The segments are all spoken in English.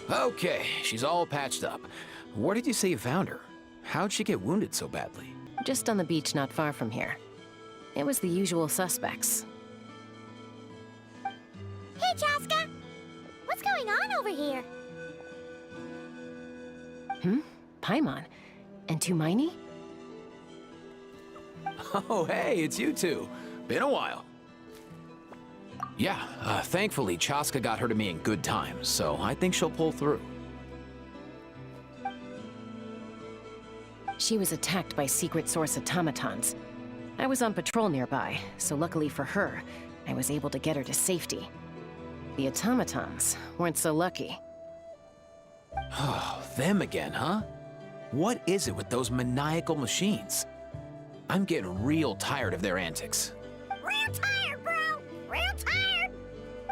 Okay, she's all patched up. Where did you say you found her? How'd she get wounded so badly? Just on the beach not far from here. It was the usual suspects. Hey, Chaska! What's going on over here? Paimon? And Tumaini? Oh, hey, it's you two. Been a while. Yeah, thankfully Chaska got her to me in good time, so I think she'll pull through. She was attacked by secret source automatons. I was on patrol nearby, so luckily for her, I was able to get her to safety. The automatons weren't so lucky. Oh, them again, huh? What is it with those maniacal machines? I'm getting real tired of their antics. Real tired, bro! Real tired!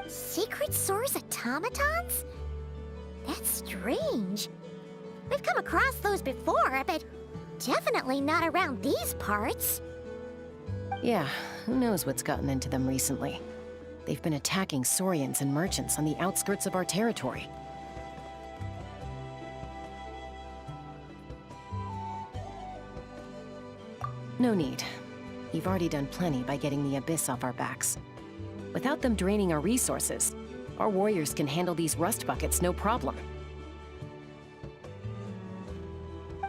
Secret source automatons? That's strange. We've come across those before, but definitely not around these parts. Yeah, who knows what's gotten into them recently. They've been attacking Saurians and merchants on the outskirts of our territory. No need. You've already done plenty by getting the Abyss off our backs. Without them draining our resources, our warriors can handle these rust buckets no problem.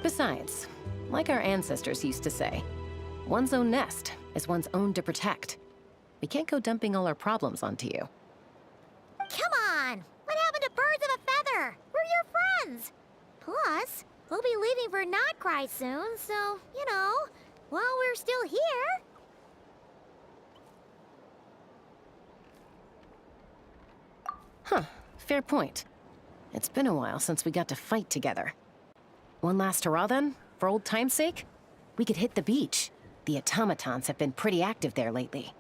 Besides, like our ancestors used to say, one's own nest is one's own to protect. We can't go dumping all our problems onto you. Come on! What happened to birds of a feather? We're your friends! Plus, we'll be leaving for Nod-krai soon, so, you know, while we're still here... Huh, fair point. It's been a while since we got to fight together. One last hurrah then, for old time's sake? We could hit the beach. The automatons have been pretty active there lately.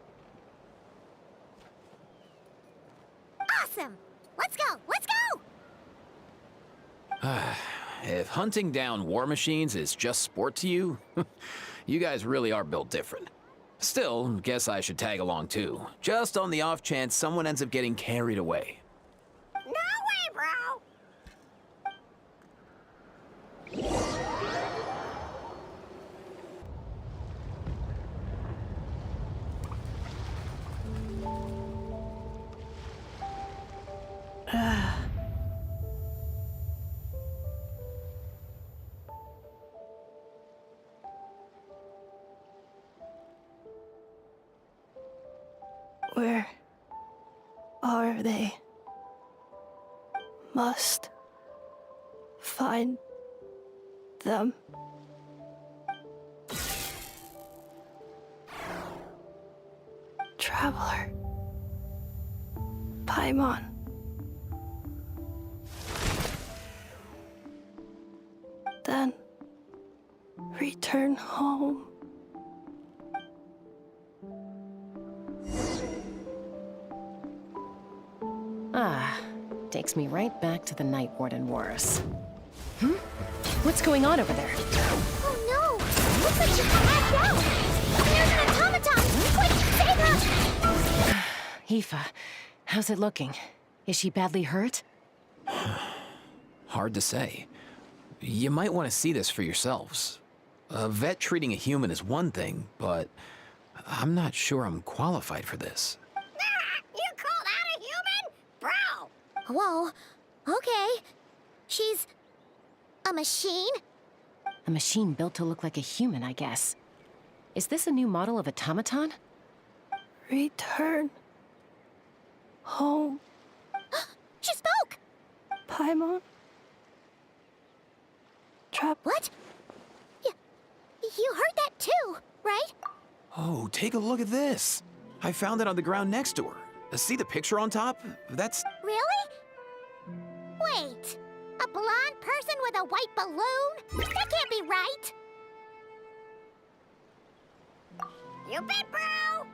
Awesome! Let's go! Let's go! If hunting down war machines is just sport to you, you guys really are built different. Still, guess I should tag along too, just on the off chance someone ends up getting carried away. No way, bro! Where are they? Must find them. Traveler. Paimon. Then return home. Takes me right back to the Night Warden Wars. What's going on over there? Oh no! Looks like she's passed out! There's an automaton! Quick, save her! Aoife, how's it looking? Is she badly hurt? Hard to say. You might want to see this for yourselves. A vet treating a human is one thing, but I'm not sure I'm qualified for this. You call that a human? Bro! Whoa, okay. She's... a machine? A machine built to look like a human, I guess. Is this a new model of automaton? Return home. She spoke! Paimon. What? You heard that too, right? Oh, take a look at this. I found it on the ground next to her. See the picture on top? That's... Really? Wait, a blonde person with a white balloon? That can't be right. You bet, bro!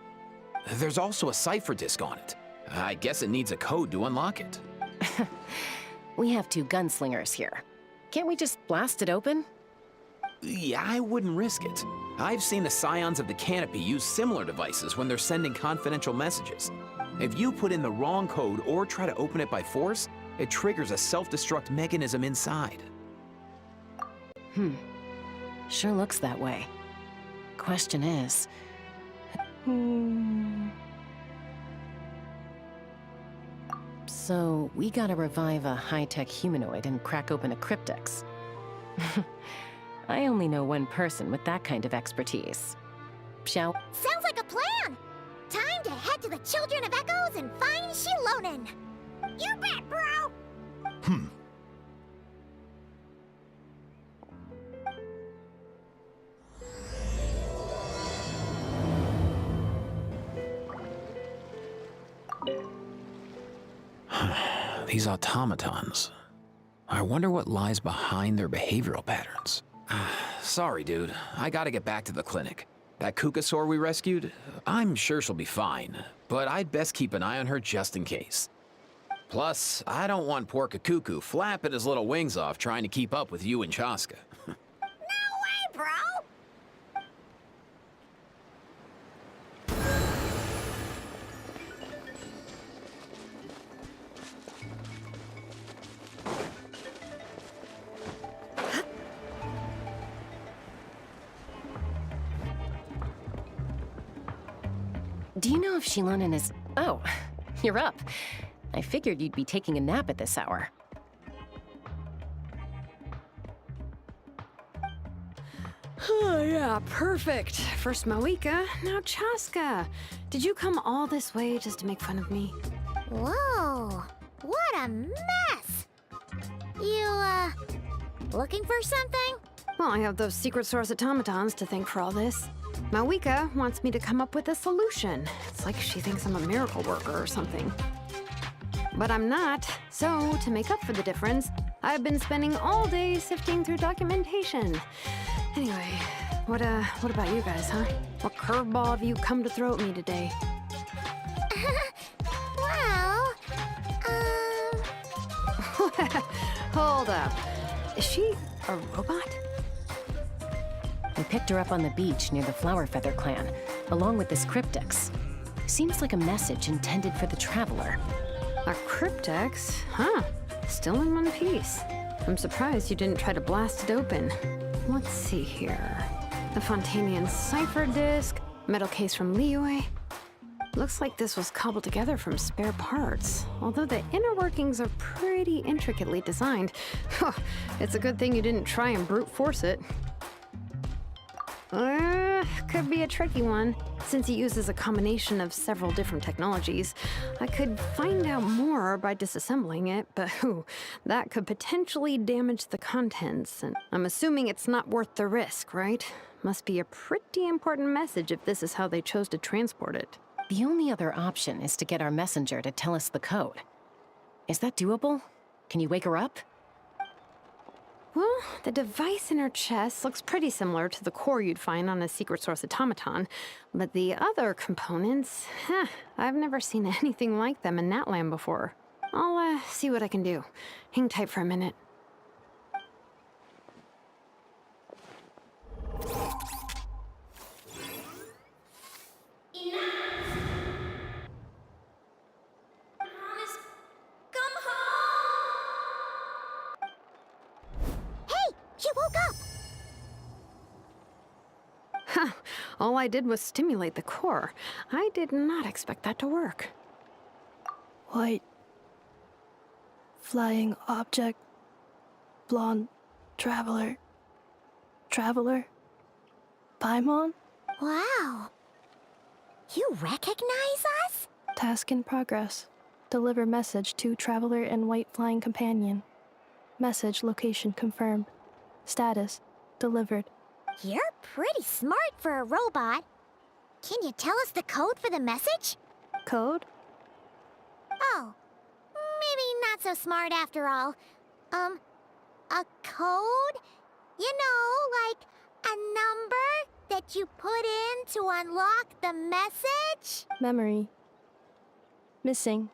There's also a cipher disk on it. I guess it needs a code to unlock it. We have two gunslingers here. Can't we just blast it open? Yeah, I wouldn't risk it. I've seen the Scions of the Canopy use similar devices when they're sending confidential messages. If you put in the wrong code or try to open it by force, It triggers a self-destruct mechanism inside. Sure looks that way. Question is... So, we gotta revive a high-tech humanoid and crack open a cryptex. I only know one person with that kind of expertise. Shall... Sounds like a plan! Time to head to the Children of Echoes and find Shilonen! You bet, bro! These automatons. I wonder what lies behind their behavioral patterns. Sorry, dude. I gotta get back to the clinic. That Kukasaur we rescued, I'm sure she'll be fine, but I'd best keep an eye on her just in case. Plus, I don't want poor Kakuku flapping his little wings off trying to keep up with you and Chaska. No way, bro! Do you know if Shilonen is... Oh, you're up. I figured you'd be taking a nap at this hour. Oh, yeah, perfect. First Mavuika, now Chaska. Did you come all this way just to make fun of me? Whoa! What a mess! You, looking for something? Well, I have those secret source automatons to thank for all this. Mavuika wants me to come up with a solution. It's like she thinks I'm a miracle worker or something. But I'm not. So, to make up for the difference, I've been spending all day sifting through documentation. Anyway, what about you guys, huh? What curveball have you come to throw at me today? Well, Hold up. Is she a robot? We picked her up on the beach near the Flower Feather clan, along with this cryptex. Seems like a message intended for the Traveler. A cryptex? Huh. Still in one piece. I'm surprised you didn't try to blast it open. Let's see here. The Fontanian cipher disk, metal case from Liui. Looks like this was cobbled together from spare parts, although the inner workings are pretty intricately designed. It's a good thing you didn't try and brute force it. Could be a tricky one, since it uses a combination of several different technologies. I could find out more by disassembling it, but that could potentially damage the contents, and I'm assuming it's not worth the risk, right? Must be a pretty important message if this is how they chose to transport it. The only other option is to get our messenger to tell us the code. Is that doable? Can you wake her up? Well, the device in her chest looks pretty similar to the core you'd find on a secret source automaton, but the other components, I've never seen anything like them in Natlan before. I'll see what I can do. Hang tight for a minute. She woke up! All I did was stimulate the core. I did not expect that to work. White. Flying object. Blonde. Traveler. Traveler. Paimon? Wow. You recognize us? Task in progress. Deliver message to Traveler and White Flying Companion. Message location confirmed. Status delivered. You're pretty smart for a robot. Can you tell us the code for the message? Code? Oh, maybe not so smart after all. A code? You know, like a number that you put in to unlock the message? Memory. Missing.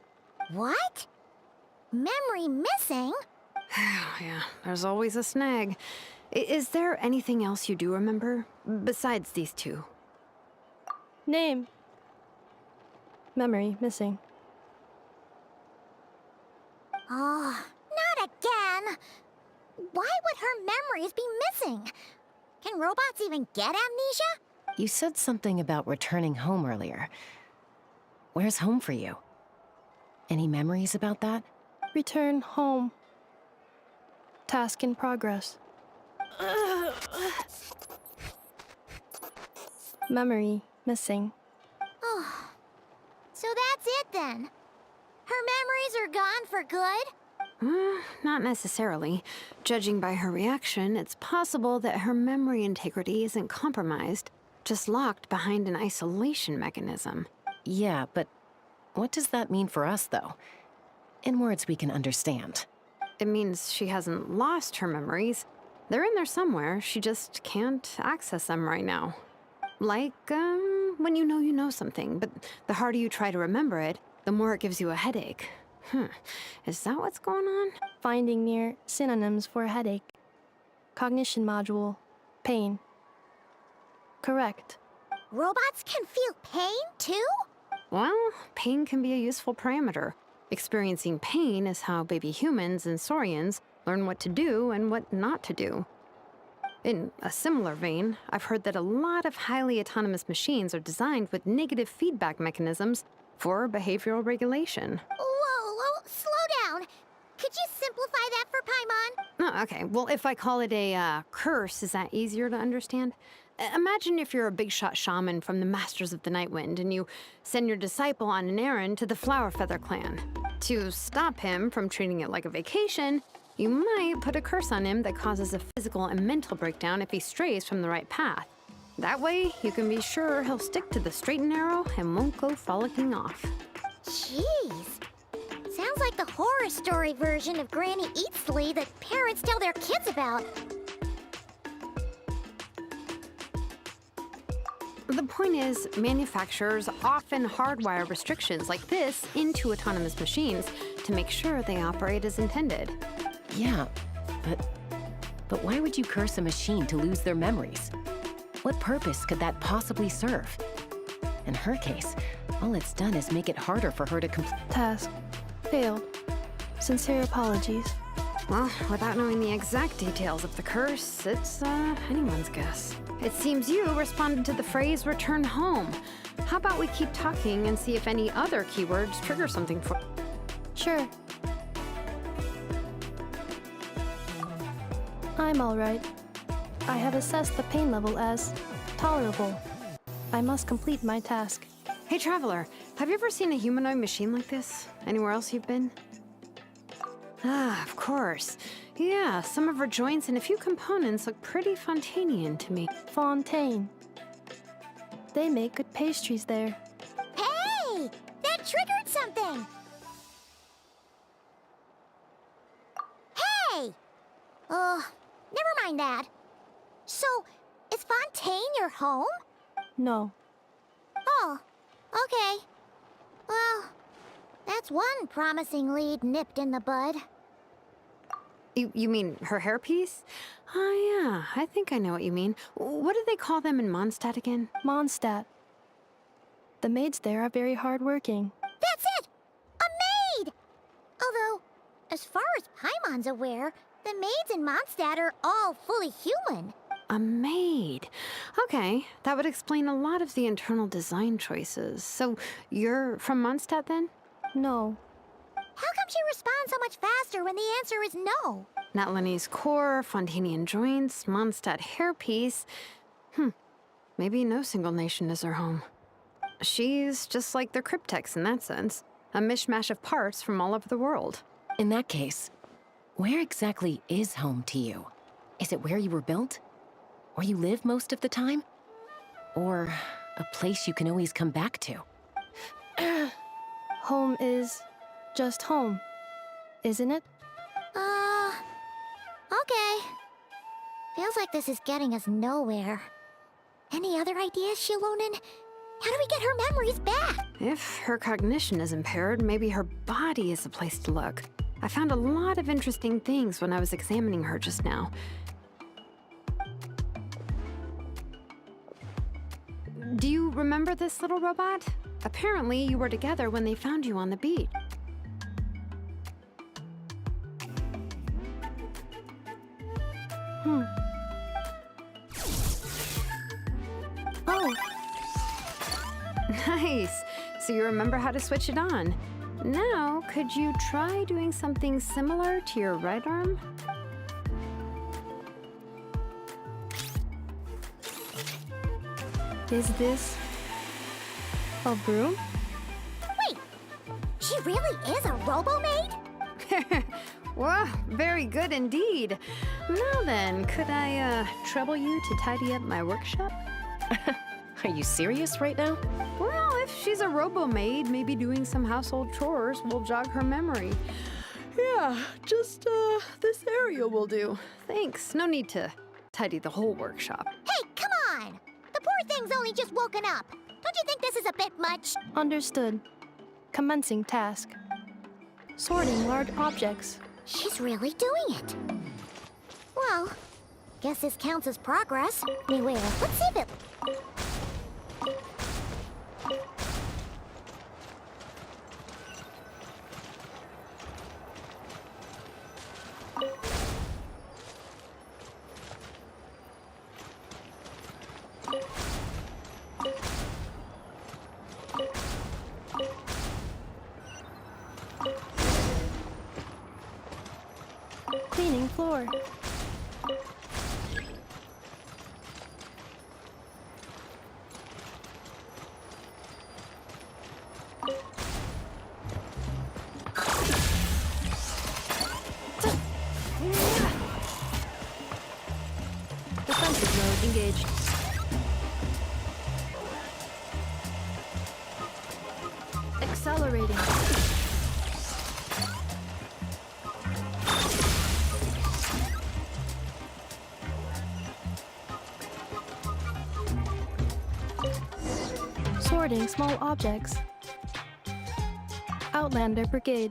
What? Memory missing? Yeah, there's always a snag. Is there anything else you do remember? Besides these two? Name. Memory missing. Oh, missing. Can robots even get amnesia? You said something about returning home earlier. Where's home for you? Any memories about that? Return home. Task in progress. Memory missing. Oh, so that's it then. Her memories are gone for good? Not necessarily. Judging by her reaction, it's possible that her memory integrity isn't compromised, just locked behind an isolation mechanism. Yeah, but what does that mean for us, though? In words we can understand. It means she hasn't lost her memories. They're in there somewhere, she just can't access them right now. Like, when you know something, but the harder you try to remember it, the more it gives you a headache. Is that what's going on? Finding near synonyms for headache. Cognition module. Pain. Correct. Robots can feel pain, too? Well, pain can be a useful parameter. Experiencing pain is how baby humans and saurians learn what to do and what not to do. In a similar vein, I've heard that a lot of highly autonomous machines are designed with negative feedback mechanisms for behavioral regulation. Whoa, slow down. Could you simplify that for Paimon? Oh, okay, well, if I call it a curse, is that easier to understand? Imagine if you're a big shot shaman from the Masters of the Nightwind and you send your disciple on an errand to the Flowerfeather clan. To stop him from treating it like a vacation, you might put a curse on him that causes a physical and mental breakdown if he strays from the right path. That way, you can be sure he'll stick to the straight and narrow and won't go frolicking off. Jeez. Sounds like the horror story version of Granny Eatsley that parents tell their kids about. The point is, manufacturers often hardwire restrictions like this into autonomous machines to make sure they operate as intended. Yeah, but why would you curse a machine to lose their memories? What purpose could that possibly serve? In her case, all it's done is make it harder for her to complete. Task. Failed. Sincere apologies. Well, without knowing the exact details of the curse, it's anyone's guess. It seems you responded to the phrase return home. How about we keep talking and see if any other keywords trigger something for... Sure. I'm all right. I have assessed the pain level as tolerable. I must complete my task. Hey, Traveler, have you ever seen a humanoid machine like this? Anywhere else you've been? Ah, of course. Yeah, some of her joints and a few components look pretty Fontanian to me. Fontaine. They make good pastries there. Hey! That triggered something! Hey! Never mind that. So, is Fontaine your home? No. Oh, okay. Well, that's one promising lead nipped in the bud. You mean her hairpiece? Oh, yeah, I think I know what you mean. What do they call them in Mondstadt again? Mondstadt. The maids there are very hardworking. That's it! A maid! Although, as far as Paimon's aware, the maids in Mondstadt are all fully human. A maid. Okay, that would explain a lot of the internal design choices. So, you're from Mondstadt then? No. How come she responds so much faster when the answer is no? Natlanese core, Fontanian joints, Mondstadt hairpiece. Maybe no single nation is her home. She's just like the Cryptex in that sense. A mishmash of parts from all over the world. In that case, where exactly is home to you? Is it where you were built? Where you live most of the time? Or a place you can always come back to? Home is just home, isn't it? Okay. Feels like this is getting us nowhere. Any other ideas, Shilonen? How do we get her memories back? If her cognition is impaired, maybe her body is the place to look. I found a lot of interesting things when I was examining her just now. Do you remember this little robot? Apparently, you were together when they found you on the beach. Oh, Nice. So you remember how to switch it on. Now, could you try doing something similar to your right arm? is this a broom? Wait, she really is a robo-maid? Wow, very good indeed. Now then, could I trouble you to tidy up my workshop? Are you serious right now? Well, if she's a robo-maid, maybe doing some household chores will jog her memory. Yeah, just this area will do. Thanks. No need to tidy the whole workshop. Hey, come on! The poor thing's only just woken up. Don't you think this is a bit much? Understood. Commencing task. Sorting large objects. She's really doing it. Well, guess this counts as progress. Anyway, let's see if it... Cleaning floor. Defensive mode engaged. Accelerating. Sorting small objects. Outlander Brigade.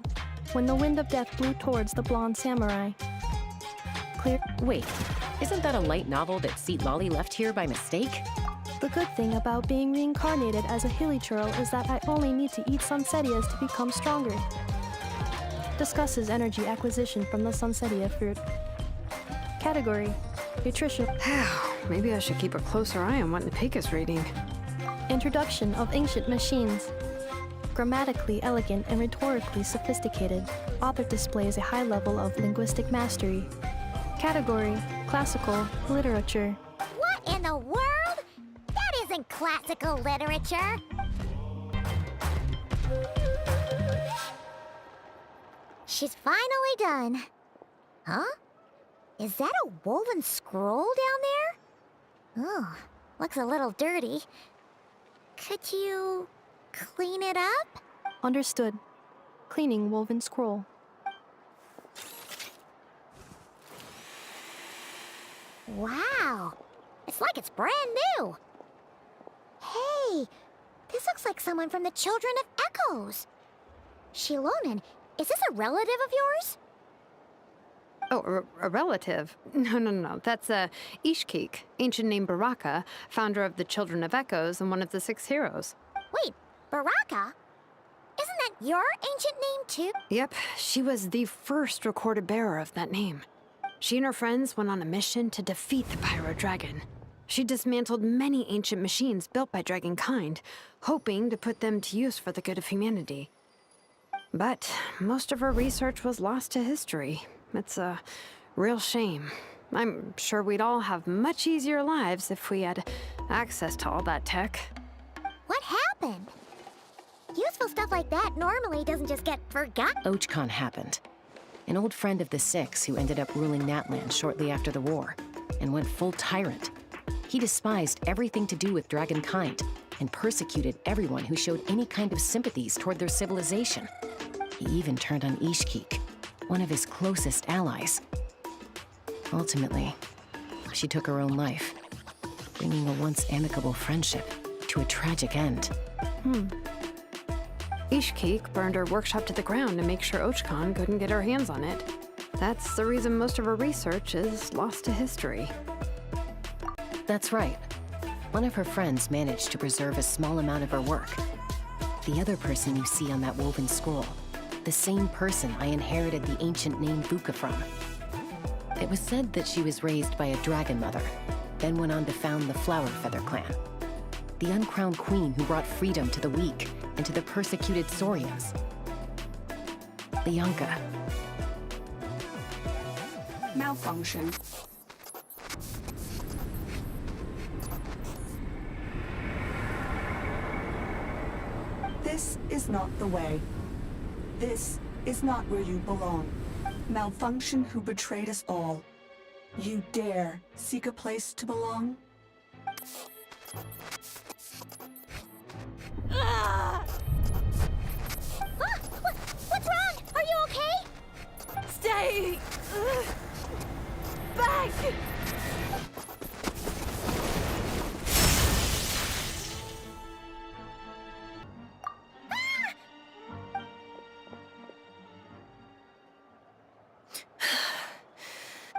When the wind of death blew towards the blonde samurai. Clear. Wait, isn't that a light novel that Citlali left here by mistake? The good thing about being reincarnated as a hilichurl is that I only need to eat sunsetias to become stronger. Discusses energy acquisition from the sunsetia fruit. Category: nutrition. Maybe I should keep a closer eye on what Nepeka's reading. Introduction of ancient machines. Grammatically elegant and rhetorically sophisticated, author displays a high level of linguistic mastery. Category: classical literature. What in the world? That isn't classical literature. She's finally done. Huh? Is that a woven scroll down there? Oh, looks a little dirty. Could you clean it up? Understood. Cleaning woven scroll. Wow, it's like it's brand new. Hey, this looks like someone from the Children of Echoes. Shilonen, is this a relative of yours? Oh, a relative? No. That's Ishkik, ancient name Baraka, founder of the Children of Echoes and one of the 6 heroes. Wait, Baraka? Isn't that your ancient name too? Yep, she was the first recorded bearer of that name. She and her friends went on a mission to defeat the Pyro Dragon. She dismantled many ancient machines built by Dragonkind, hoping to put them to use for the good of humanity. But most of her research was lost to history. It's a real shame. I'm sure we'd all have much easier lives if we had access to all that tech. What happened? Useful stuff like that normally doesn't just get forgotten. Ochkon happened. An old friend of the 6 who ended up ruling Natlan shortly after the war, and went full tyrant. He despised everything to do with Dragonkind, and persecuted everyone who showed any kind of sympathies toward their civilization. He even turned on Ishkik, one of his closest allies. Ultimately, she took her own life, bringing a once amicable friendship to a tragic end. Ishkik burned her workshop to the ground to make sure Ochkon couldn't get her hands on it. That's the reason most of her research is lost to history. That's right. One of her friends managed to preserve a small amount of her work. The other person you see on that woven scroll, the same person I inherited the ancient name Vuka from. It was said that she was raised by a dragon mother, then went on to found the Flower Feather clan. The uncrowned queen who brought freedom to the weak and to the persecuted Saurians. Bianca. Malfunction. This is not the way. This is not where you belong. Malfunction who betrayed us all. You dare seek a place to belong? What's wrong? Are you okay? Stay back!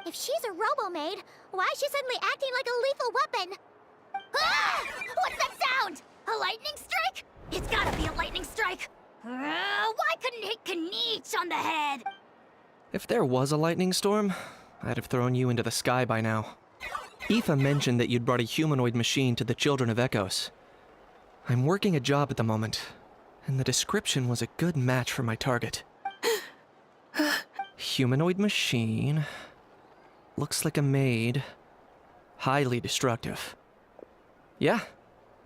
If she's a robo-maid, why is she suddenly acting like a lethal weapon? Ah! What's that sound? A lightning strike? It's gotta be a lightning strike! Why couldn't it hit Kniech on the head? If there was a lightning storm, I'd have thrown you into the sky by now. Aoife mentioned that you'd brought a humanoid machine to the Children of Echoes. I'm working a job at the moment, and the description was a good match for my target. Humanoid machine. Looks like a maid. Highly destructive. Yeah,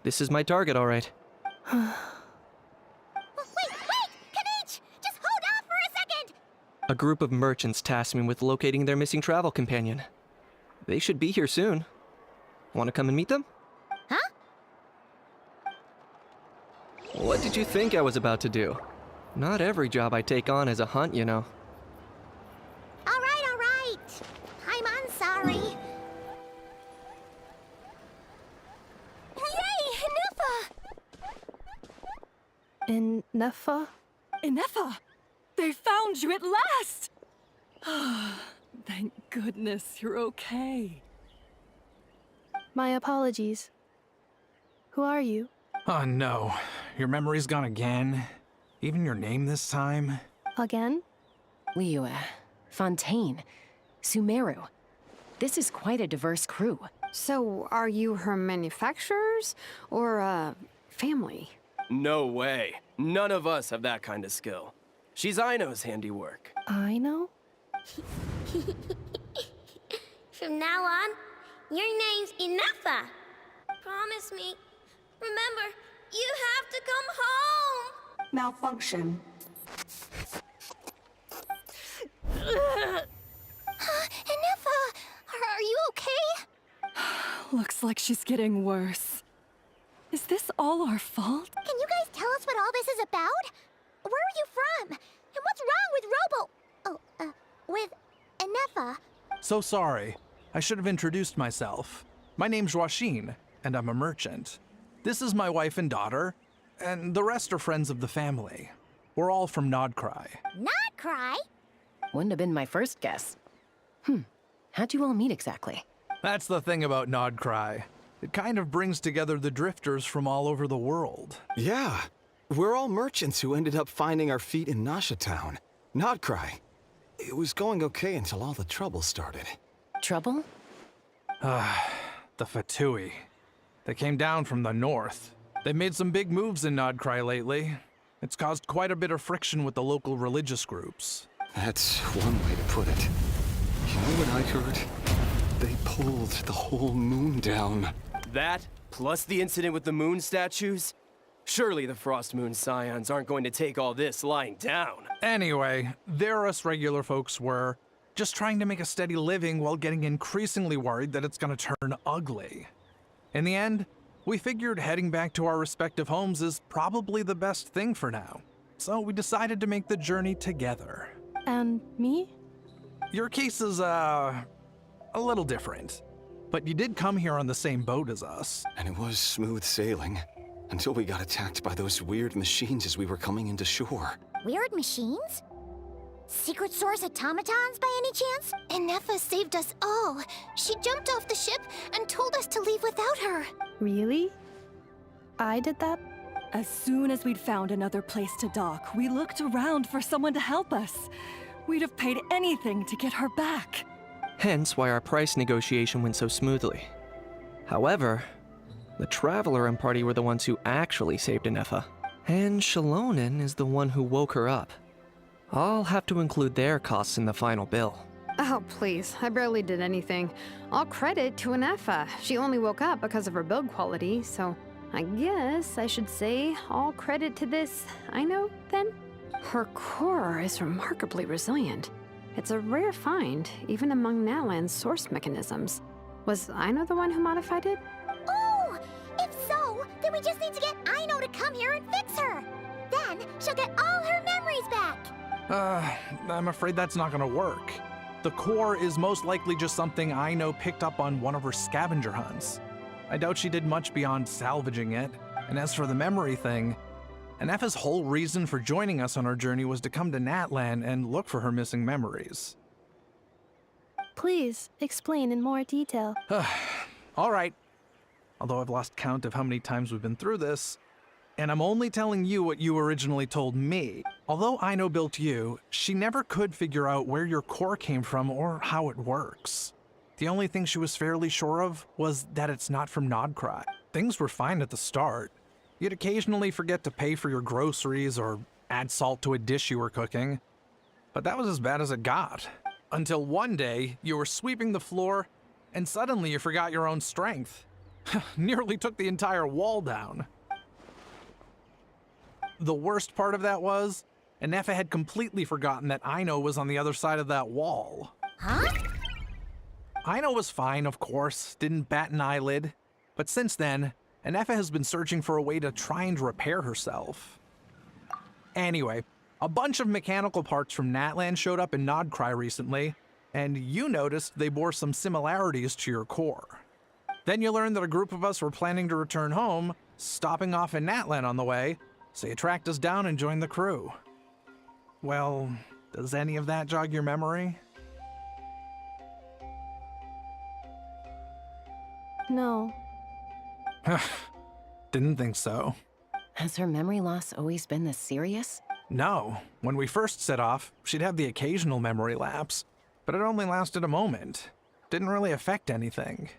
this is my target, all right. Wait! Kniech! Just hold on for a second! A group of merchants tasked me with locating their missing travel companion. They should be here soon. Want to come and meet them? Huh? What did you think I was about to do? Not every job I take on is a hunt, you know. All right. I'm sorry. Yay, Ineffa! Ineffa? Ineffa! They found you at last! Thank goodness you're okay. My apologies. Who are you? Oh no, your memory's gone again? Even your name this time? Again? Liu, Fontaine, Sumeru. This is quite a diverse crew. So, are you her manufacturers or family? No way. None of us have that kind of skill. She's Aino's handiwork. I know? From now on, your name's Ineffa. Promise me. Remember, you have to come home. Malfunction. Ineffa, are you okay? Looks like she's getting worse. Is this all our fault? Can you guys tell us what all this is about? Where are you from? And what's wrong with with Ineffa? So sorry. I should have introduced myself. My name's Joachine, and I'm a merchant. This is my wife and daughter, and the rest are friends of the family. We're all from Nod-krai. Nod-krai? Wouldn't have been my first guess. How'd you all meet exactly? That's the thing about Nod-krai. It kind of brings together the drifters from all over the world. Yeah, we're all merchants who ended up finding our feet in Nasha Town. Nod-krai. It was going okay until all the trouble started. Trouble? The Fatui. They came down from the north. They've made some big moves in Nod-krai lately. It's caused quite a bit of friction with the local religious groups. That's one way to put it. You know what I heard? They pulled the whole moon down. That, plus the incident with the moon statues? Surely the Frost Moon Scions aren't going to take all this lying down. Anyway, there us regular folks were, just trying to make a steady living while getting increasingly worried that it's gonna turn ugly. In the end, we figured heading back to our respective homes is probably the best thing for now. So we decided to make the journey together. And me? Your case is, a little different. But you did come here on the same boat as us. And it was smooth sailing, until we got attacked by those weird machines as we were coming into shore. Weird machines? Secret Source automatons by any chance? Ineffa saved us all. She jumped off the ship and told us to leave without her. Really? I did that? As soon as we'd found another place to dock, we looked around for someone to help us. We'd have paid anything to get her back. Hence why our price negotiation went so smoothly. However, The Traveler and party were the ones who actually saved Ineffa. And Shalonen is the one who woke her up. I'll have to include their costs in the final bill. Oh, please. I barely did anything. All credit to Ineffa. She only woke up because of her build quality, so I guess I should say all credit to this Ino, then? Her core is remarkably resilient. It's a rare find, even among Natlan's source mechanisms. Was Ino the one who modified it? Oh! If so, then we just need to get Ino to come here and fix her. Then she'll get all her memories back. I'm afraid that's not gonna work. The core is most likely just something Ino picked up on one of her scavenger hunts. I doubt she did much beyond salvaging it. And as for the memory thing, Ineffa's whole reason for joining us on our journey was to come to Natlan and look for her missing memories. Please, explain in more detail. All right. Although I've lost count of how many times we've been through this, and I'm only telling you what you originally told me. Although Ino built you, she never could figure out where your core came from or how it works. The only thing she was fairly sure of was that it's not from nod-krai. Things were fine at the start. You'd occasionally forget to pay for your groceries or add salt to a dish you were cooking. But that was as bad as it got. Until one day, you were sweeping the floor, and suddenly you forgot your own strength. Nearly took the entire wall down. The worst part of that was, Ineffa had completely forgotten that Ino was on the other side of that wall. Huh? Ino was fine, of course, didn't bat an eyelid. But since then, Ineffa has been searching for a way to try and repair herself. Anyway, a bunch of mechanical parts from Natlan showed up in nod-krai recently, and you noticed they bore some similarities to your core. Then you learned that a group of us were planning to return home, stopping off in Natlan on the way, so you tracked us down and joined the crew. Well, does any of that jog your memory? No. Didn't think so. Has her memory loss always been this serious? No. When we first set off, she'd have the occasional memory lapse, but it only lasted a moment. Didn't really affect anything.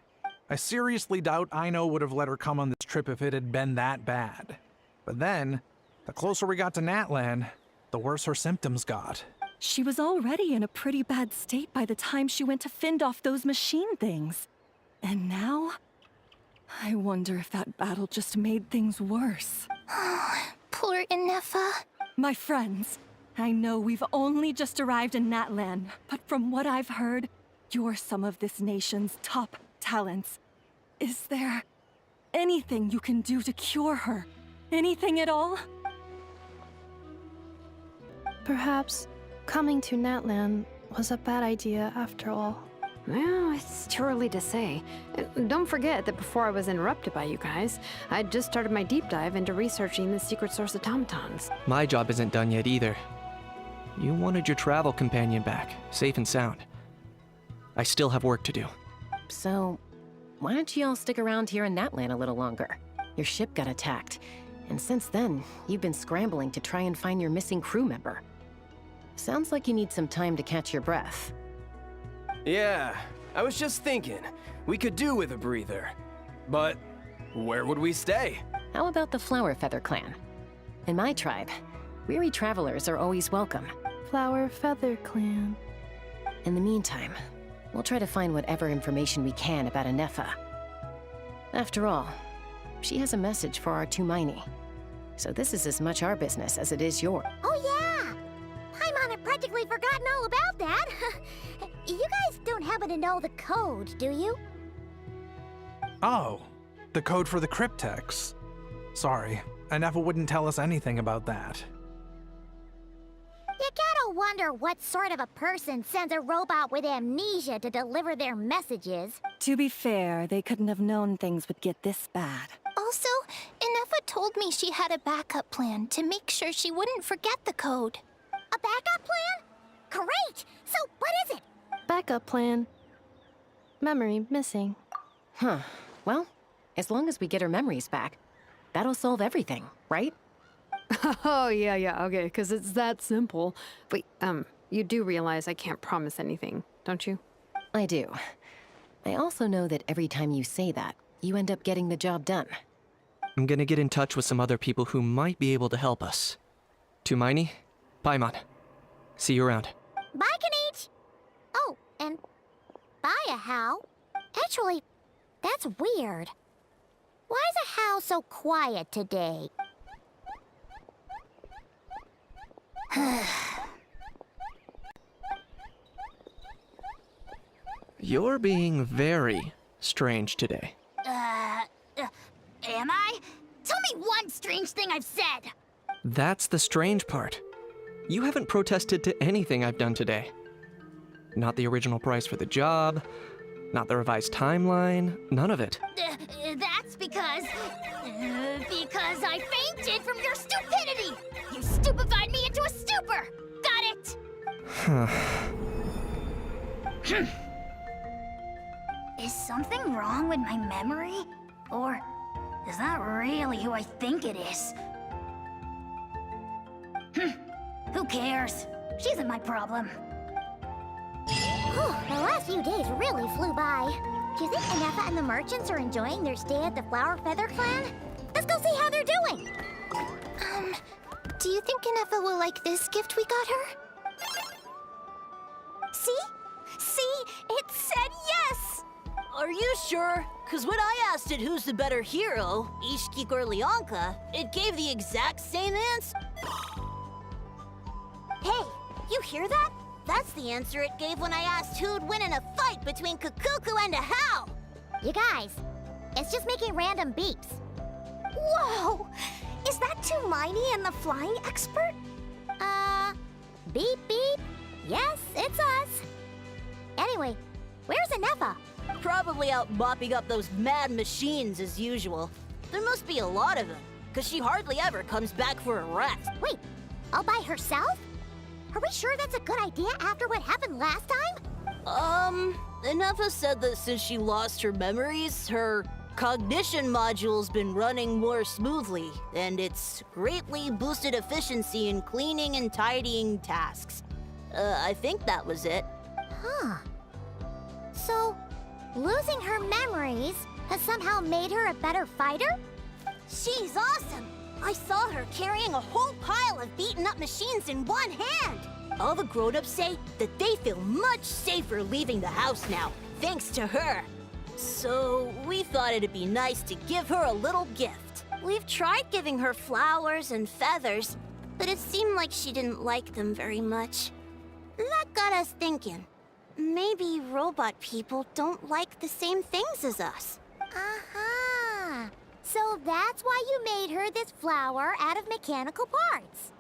I seriously doubt Ino would have let her come on this trip if it had been that bad. But then, the closer we got to Natlan, the worse her symptoms got. She was already in a pretty bad state by the time she went to fend off those machine things. And now? I wonder if that battle just made things worse. Poor Ineffa. My friends, I know we've only just arrived in Natlan, but from what I've heard, you're some of this nation's top talents. Is there anything you can do to cure her? Anything at all? Perhaps coming to Natlan was a bad idea after all. Well, it's too early to say. Don't forget that before I was interrupted by you guys, I'd just started my deep dive into researching the secret source automatons. My job isn't done yet either. You wanted your travel companion back, safe and sound. I still have work to do. So, why don't you all stick around here in Natlan a little longer? Your ship got attacked, and since then, you've been scrambling to try and find your missing crew member. Sounds like you need some time to catch your breath. Yeah, I was just thinking, we could do with a breather. But where would we stay? How about the Flower Feather Clan? In my tribe, weary travelers are always welcome. Flower Feather Clan. In the meantime, we'll try to find whatever information we can about Ineffa. After all, she has a message for our Tumaini. So this is as much our business as it is yours. Oh yeah! Paimon had practically forgotten all about that. You guys don't happen to know the code, do you? Oh, the code for the cryptex. Sorry, Ineffa wouldn't tell us anything about that. You gotta wonder what sort of a person sends a robot with amnesia to deliver their messages. To be fair, they couldn't have known things would get this bad. Also, Ineffa told me she had a backup plan to make sure she wouldn't forget the code. A backup plan? Great! So what is it? Backup plan. Memory missing. Huh. Well, as long as we get her memories back, that'll solve everything, right? Oh, yeah, okay, because it's that simple. Wait, you do realize I can't promise anything, don't you? I do. I also know that every time you say that, you end up getting the job done. I'm gonna get in touch with some other people who might be able to help us. Tumaini, Paimon. See you around. Bye, Kanich! Oh, and bye, How. Actually, that's weird. Why is How so quiet today? You're being very strange today. Am I? Tell me one strange thing I've said! That's the strange part. You haven't protested to anything I've done today. Not the original price for the job, not the revised timeline, none of it. That's because I fainted from your stupidity! You stupefied me into a stupor! Got it? Is something wrong with my memory? Or is that really who I think it is? Who cares? She isn't my problem. The last few days really flew by. Do you think Ineffa and the merchants are enjoying their stay at the Flower Feather Clan? Let's go see how they're doing! Do you think Ineffa will like this gift we got her? See? See? It said yes! Are you sure? Cause when I asked it who's the better hero, Ishkik or Leonka, it gave the exact same answer. Hey, you hear that? That's the answer it gave when I asked who'd win in a fight between Kukuku and a How. You guys, it's just making random beeps. Whoa! Is that Tumaini and the flying expert? Beep beep. Yes, it's us. Anyway, where's Ineffa? Probably out mopping up those mad machines as usual. There must be a lot of them, cause she hardly ever comes back for a rest. Wait, all by herself? Are we sure that's a good idea after what happened last time? Ineffa said that since she lost her memories, her cognition module's been running more smoothly, and it's greatly boosted efficiency in cleaning and tidying tasks. I think that was it. Huh. So, losing her memories has somehow made her a better fighter? She's awesome! I saw her carrying a whole pile of beaten-up machines in one hand! All the grown-ups say that they feel much safer leaving the house now, thanks to her. So, we thought it'd be nice to give her a little gift. We've tried giving her flowers and feathers, but it seemed like she didn't like them very much. That got us thinking. Maybe robot people don't like the same things as us. Aha! So that's why you made her this flower out of mechanical parts.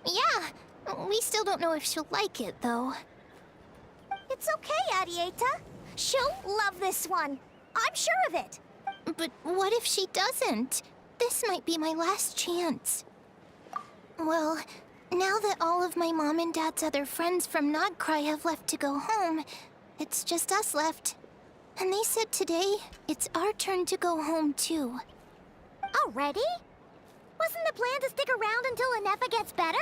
Yeah, we still don't know if she'll like it, though. It's okay, Arieta. She'll love this one. I'm sure of it. But what if she doesn't? This might be my last chance. Well, now that all of my mom and dad's other friends from nod-krai have left to go home, it's just us left. And they said today, it's our turn to go home too. Already? Wasn't the plan to stick around until Ineffa gets better?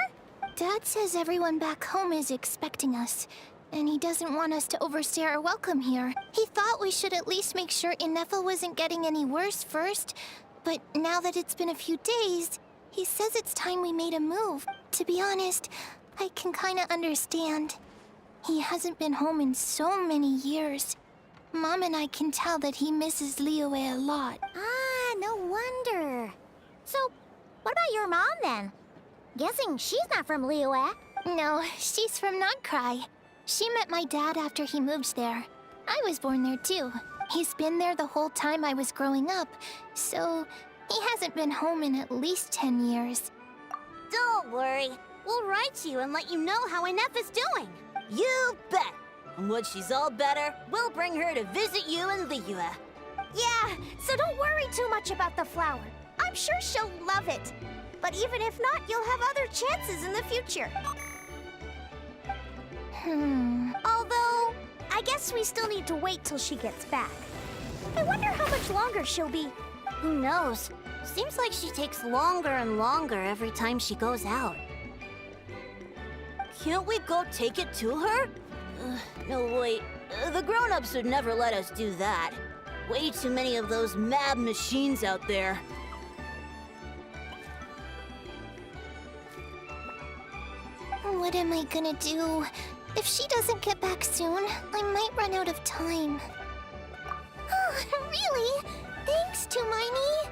Dad says everyone back home is expecting us, and he doesn't want us to overstay our welcome here. He thought we should at least make sure Ineffa wasn't getting any worse first, but now that it's been a few days, he says it's time we made a move. To be honest, I can kinda understand. He hasn't been home in so many years. Mom and I can tell that he misses Liyue a lot. Ah, no wonder. So, what about your mom then? Guessing she's not from Liyue. No, she's from nod-krai. She met my dad after he moved there. I was born there too. He's been there the whole time I was growing up, so he hasn't been home in at least 10 years. Don't worry. We'll write you and let you know how Ineffa's doing. You bet! And when she's all better, we'll bring her to visit you in Liyue. Yeah, so don't worry too much about the flower. I'm sure she'll love it. But even if not, you'll have other chances in the future. Although, I guess we still need to wait till she gets back. I wonder how much longer she'll be. Who knows? Seems like she takes longer and longer every time she goes out. Can't we go take it to her? No, wait. The grown-ups would never let us do that. Way too many of those mad machines out there. What am I gonna do? If she doesn't get back soon, I might run out of time. Oh, really? Thanks, Tumaini.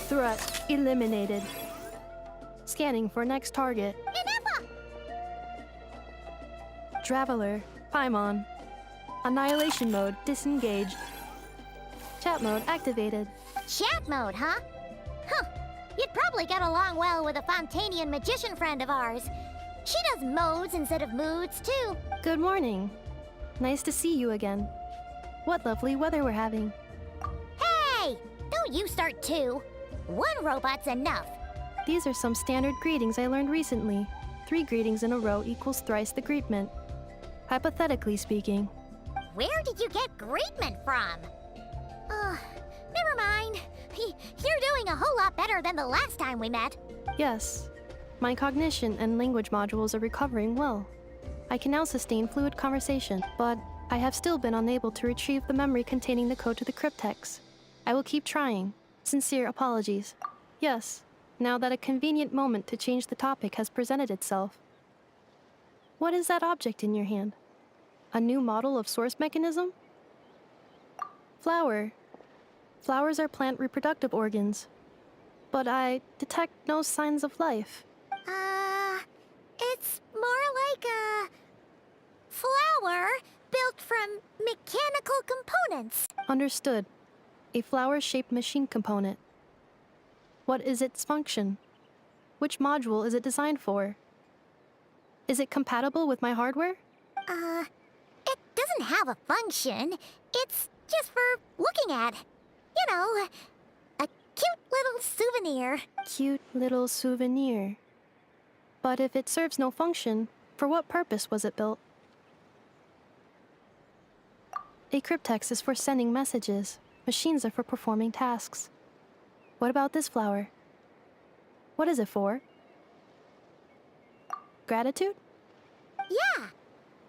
Threat eliminated. Scanning for next target. Ineffa! Traveler, Paimon. Annihilation mode disengaged. Chat mode activated. Chat mode, huh? Huh. You'd probably get along well with a Fontanian magician friend of ours. She does modes instead of moods, too. Good morning. Nice to see you again. What lovely weather we're having. Hey! Don't you start too. One robot's enough. These are some standard greetings I learned recently. 3 greetings in a row equals thrice the greetment. Hypothetically speaking. Where did you get greetment from? Never mind. You're doing a whole lot better than the last time we met. Yes. My cognition and language modules are recovering well. I can now sustain fluid conversation, but I have still been unable to retrieve the memory containing the code to the cryptex. I will keep trying. Sincere apologies. Yes, now that a convenient moment to change the topic has presented itself. What is that object in your hand? A new model of source mechanism? Flower. Flowers are plant reproductive organs. But I detect no signs of life. It's more like a flower built from mechanical components. Understood. A flower-shaped machine component. What is its function? Which module is it designed for? Is it compatible with my hardware? It doesn't have a function. It's just for looking at. You know, a cute little souvenir. Cute little souvenir. But if it serves no function, for what purpose was it built? A cryptex is for sending messages. Machines are for performing tasks. What about this flower? What is it for? Gratitude? Yeah.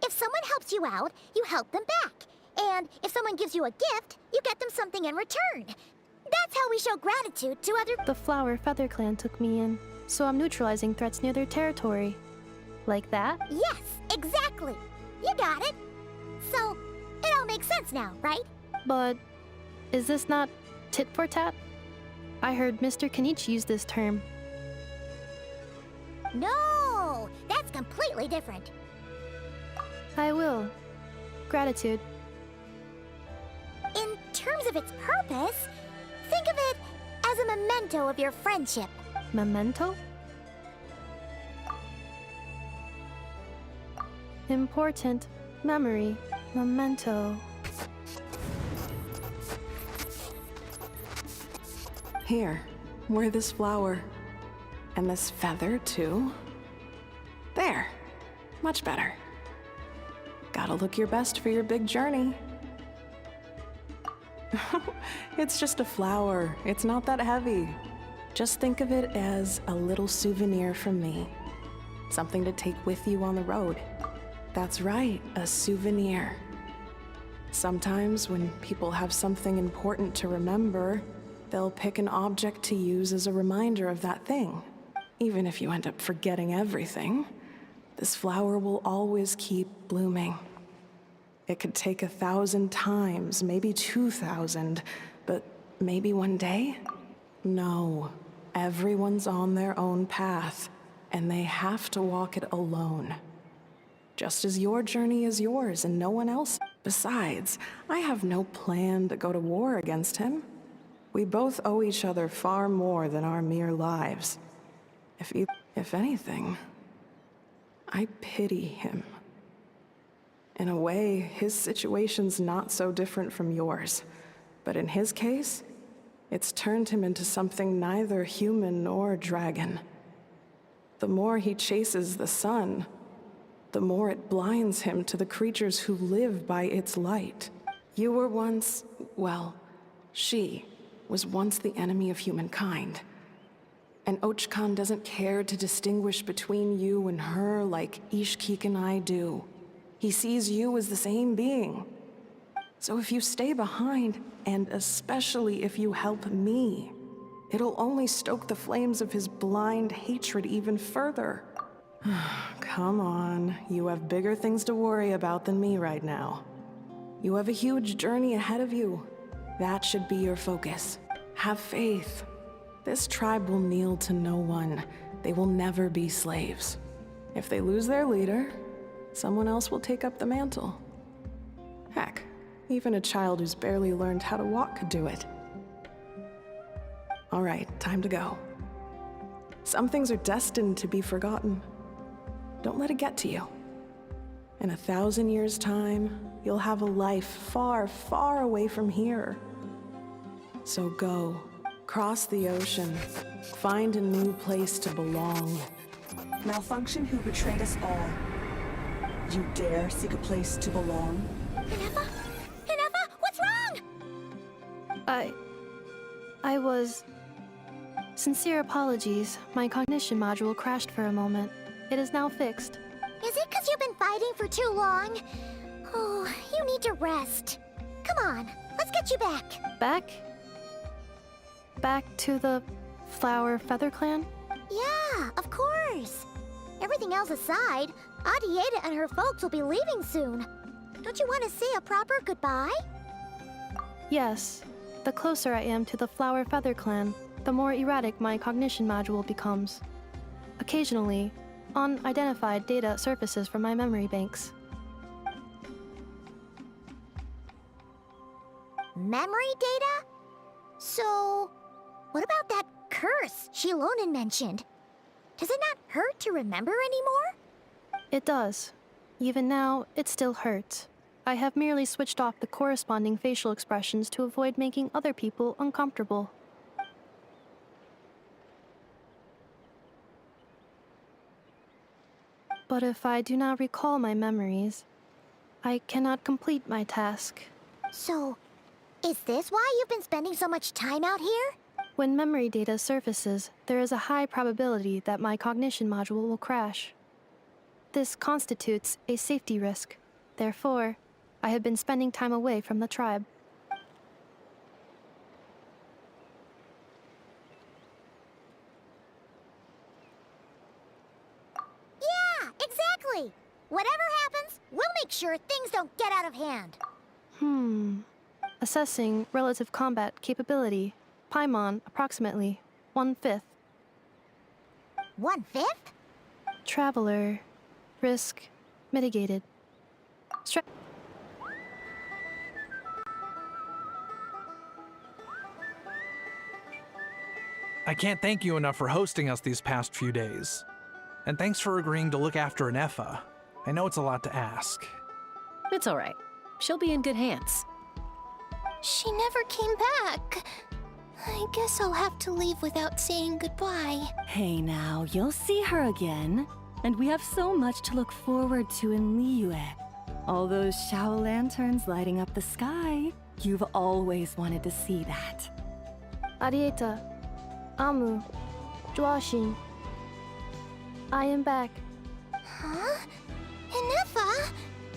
If someone helps you out, you help them back. And if someone gives you a gift, you get them something in return. That's how we show gratitude to other... The Flower Feather Clan took me in, so I'm neutralizing threats near their territory. Like that? Yes, exactly. You got it. So, it all makes sense now, right? But is this not tit for tat? I heard Mr. Kenichi use this term. No, that's completely different. I will. Gratitude. In terms of its purpose, think of it as a memento of your friendship. Memento? Important memory. Memento. Here, wear this flower. And this feather, too. There. Much better. Gotta look your best for your big journey. It's just a flower. It's not that heavy. Just think of it as a little souvenir from me. Something to take with you on the road. That's right, a souvenir. Sometimes when people have something important to remember, they'll pick an object to use as a reminder of that thing. Even if you end up forgetting everything, this flower will always keep blooming. It could take 1,000 times, maybe 2,000, but maybe one day? No. Everyone's on their own path, and they have to walk it alone. Just as your journey is yours and no one else. Besides, I have no plan to go to war against him. We both owe each other far more than our mere lives. If anything, I pity him. In a way, his situation's not so different from yours. But in his case, it's turned him into something neither human nor dragon. The more he chases the sun, the more it blinds him to the creatures who live by its light. You were once, well, she was once the enemy of humankind. And Ochkan doesn't care to distinguish between you and her like Ishkik and I do. He sees you as the same being. So if you stay behind, and especially if you help me, it'll only stoke the flames of his blind hatred even further. Come on, you have bigger things to worry about than me right now. You have a huge journey ahead of you. That should be your focus. Have faith. This tribe will kneel to no one. They will never be slaves. If they lose their leader, someone else will take up the mantle. Heck, even a child who's barely learned how to walk could do it. All right, time to go. Some things are destined to be forgotten. Don't let it get to you. In 1,000 years' time, you'll have a life far, far away from here. So go, cross the ocean, find a new place to belong. Malfunction who betrayed us all. You dare seek a place to belong? Ineffa? Ineffa, what's wrong? I was... Sincere apologies. My cognition module crashed for a moment. It is now fixed. Is it because you've been fighting for too long? Oh, you need to rest. Come on, let's get you back. Back? Back to the Flower Feather Clan? Yeah, of course. Everything else aside, Adieta and her folks will be leaving soon. Don't you want to say a proper goodbye? Yes. The closer I am to the Flower Feather Clan, the more erratic my cognition module becomes. Occasionally, unidentified data surfaces from my memory banks. Memory data? So, what about that curse Shilonen mentioned? Does it not hurt to remember anymore? It does. Even now, it still hurts. I have merely switched off the corresponding facial expressions to avoid making other people uncomfortable. But if I do not recall my memories, I cannot complete my task. So, is this why you've been spending so much time out here? When memory data surfaces, there is a high probability that my cognition module will crash. This constitutes a safety risk. Therefore, I have been spending time away from the tribe. Yeah, exactly! Whatever happens, we'll make sure things don't get out of hand. Assessing relative combat capability. Paimon, approximately 1/5. 1/5? Traveler. Risk mitigated. I can't thank you enough for hosting us these past few days. And thanks for agreeing to look after Ineffa. I know it's a lot to ask. It's all right. She'll be in good hands. She never came back. I guess I'll have to leave without saying goodbye. Hey now, you'll see her again. And we have so much to look forward to in Liyue. All those Shao lanterns lighting up the sky. You've always wanted to see that. Arieta. Amu. Joashin. I am back. Huh? Ineffa?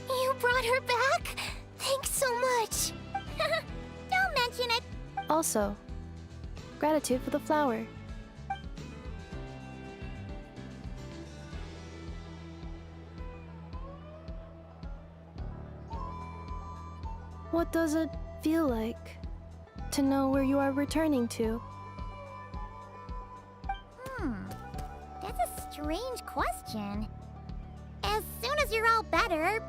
You brought her back? Thanks so much. Don't mention it. Also, gratitude for the flower. What does it feel like to know where you are returning to? That's a strange question. As soon as you're all better,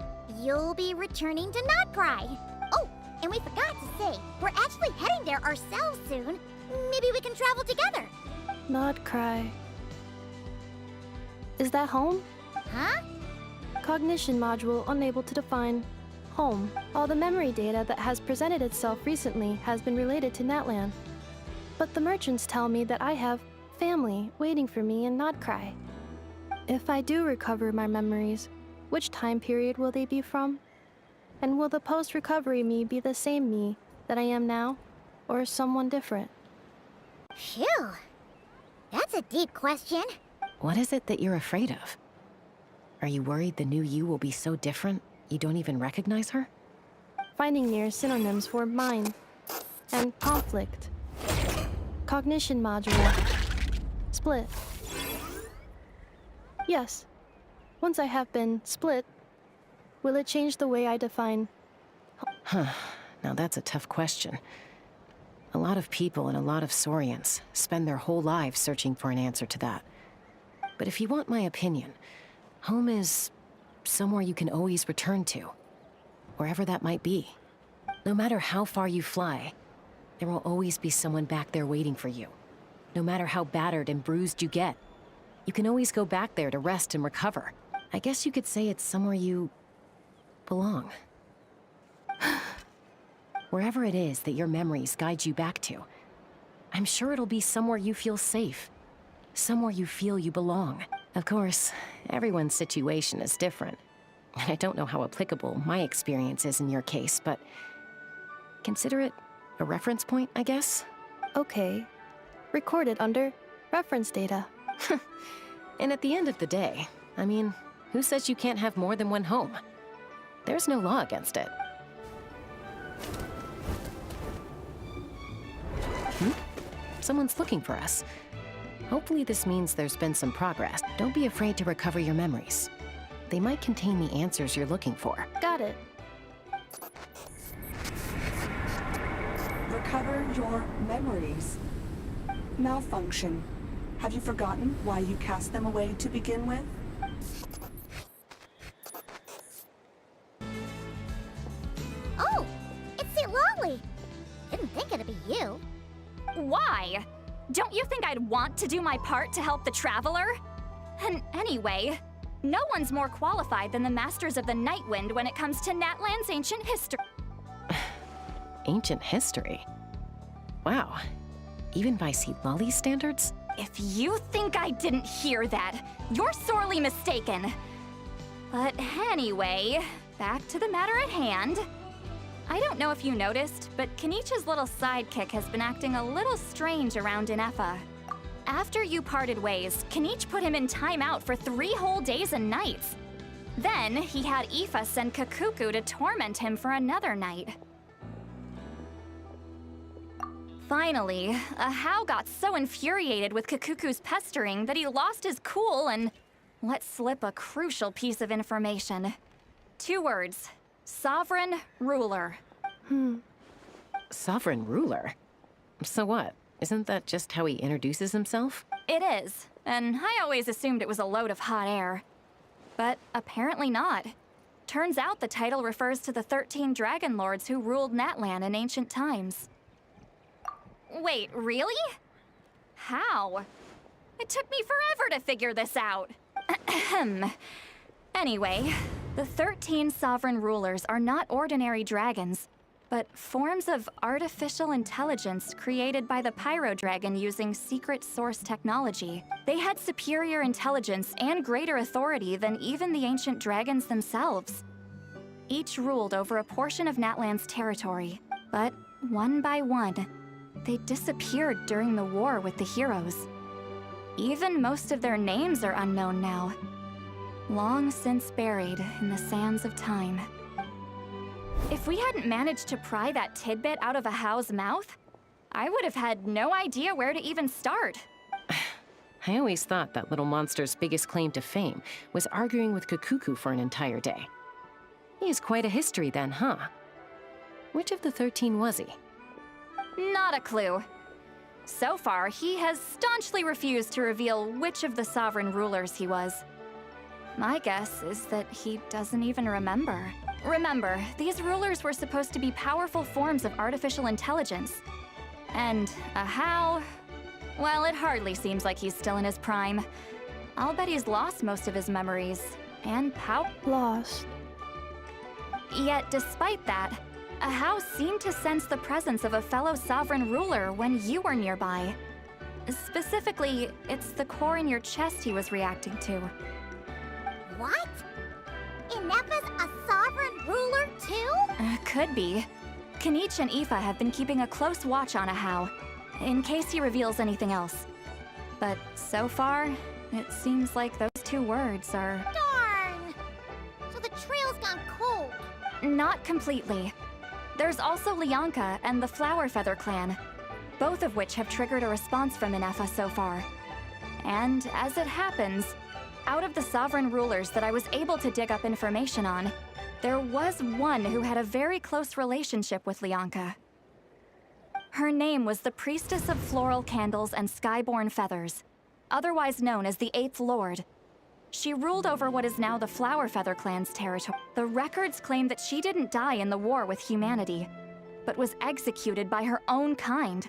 you'll be returning to Nod-krai. Oh, and we forgot to say, we're actually heading there ourselves soon. Maybe we can travel together. Nod-krai. Is that home? Huh? Cognition module unable to define home. All the memory data that has presented itself recently has been related to Natlan. But the merchants tell me that I have family waiting for me in Nod-krai. If I do recover my memories, which time period will they be from? And will the post-recovery me be the same me that I am now, or someone different? Phew. That's a deep question. What is it that you're afraid of? Are you worried the new you will be so different you don't even recognize her? Finding near synonyms for mind and conflict. Cognition module. Split. Yes. Once I have been split, will it change the way I define? Now that's a tough question. A lot of people and a lot of Saurians spend their whole lives searching for an answer to that. But if you want my opinion, home is somewhere you can always return to, wherever that might be. No matter how far you fly, there will always be someone back there waiting for you. No matter how battered and bruised you get, you can always go back there to rest and recover. I guess you could say it's somewhere you belong. Wherever it is that your memories guide you back to, I'm sure it'll be somewhere you feel safe. Somewhere you feel you belong. Of course, everyone's situation is different. And I don't know how applicable my experience is in your case, but consider it a reference point, I guess? Okay. Recorded under reference data. And at the end of the day, I mean, who says you can't have more than one home? There's no law against it. Someone's looking for us. Hopefully this means there's been some progress. Don't be afraid to recover your memories. They might contain the answers you're looking for. Got it. Recover your memories. Malfunction. Have you forgotten why you cast them away to begin with? Oh, it's Citlali. Didn't think it'd be you. Why? Don't you think I'd want to do my part to help the Traveler? And anyway, no one's more qualified than the Masters of the Nightwind when it comes to Natlan's ancient history. Ancient history? Wow. Even by Citlali's standards? If you think I didn't hear that, you're sorely mistaken. But anyway, back to the matter at hand. I don't know if you noticed, but Kenichi's little sidekick has been acting a little strange around Ineffa. After you parted ways, Kenichi put him in timeout for 3 whole days and nights. Then, he had Aoife send Kikuku to torment him for another night. Finally, Ahau got so infuriated with Kikuku's pestering that he lost his cool and let slip a crucial piece of information. 2 words. Sovereign Ruler. Sovereign ruler? So what? Isn't that just how he introduces himself? It is, and I always assumed it was a load of hot air. But apparently not. Turns out the title refers to the 13 Dragon Lords who ruled Natlan in ancient times. Wait, really? How? It took me forever to figure this out. Anyway, the 13 sovereign rulers are not ordinary dragons, but forms of artificial intelligence created by the Pyro Dragon using secret source technology. They had superior intelligence and greater authority than even the ancient dragons themselves. Each ruled over a portion of Natlan's territory, but one by one, they disappeared during the war with the heroes. Even most of their names are unknown now, long since buried in the sands of time. If we hadn't managed to pry that tidbit out of Ahau's mouth, I would have had no idea where to even start. I always thought that little monster's biggest claim to fame was arguing with Kikuku for an entire day. He has quite a history then, huh? Which of the 13 was he? Not a clue. So far, he has staunchly refused to reveal which of the sovereign rulers he was. My guess is that he doesn't even remember. Remember, these rulers were supposed to be powerful forms of artificial intelligence. And Ahau, well, it hardly seems like he's still in his prime. I'll bet he's lost most of his memories. And Lost. Yet, despite that, Ahau seemed to sense the presence of a fellow sovereign ruler when you were nearby. Specifically, it's the core in your chest he was reacting to. What? Ineffa's a sovereign ruler too? Could be. Kenichi and Aoife have been keeping a close watch on Ahau, in case he reveals anything else. But so far, it seems like those two words are... Darn! So the trail's gone cold. Not completely. There's also Lianka and the Flower Feather clan, both of which have triggered a response from Ineffa so far. And as it happens, out of the sovereign rulers that I was able to dig up information on, there was one who had a very close relationship with Lianka. Her name was the Priestess of Floral Candles and Skyborn Feathers, otherwise known as the Eighth Lord. She ruled over what is now the Flower Feather clan's territory. The records claim that she didn't die in the war with humanity, but was executed by her own kind.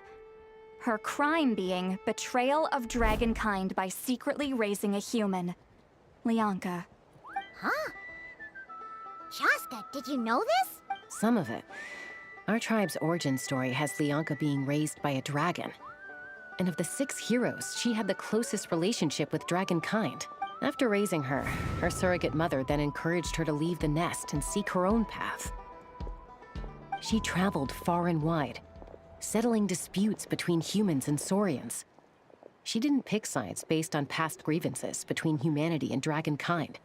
Her crime being betrayal of dragonkind by secretly raising a human. Lianka. Huh? Shaska, did you know this? Some of it. Our tribe's origin story has Lianka being raised by a dragon. And of the 6 heroes, she had the closest relationship with dragonkind. After raising her, her surrogate mother then encouraged her to leave the nest and seek her own path. She traveled far and wide, settling disputes between humans and saurians. She didn't pick sides based on past grievances between humanity and dragonkind.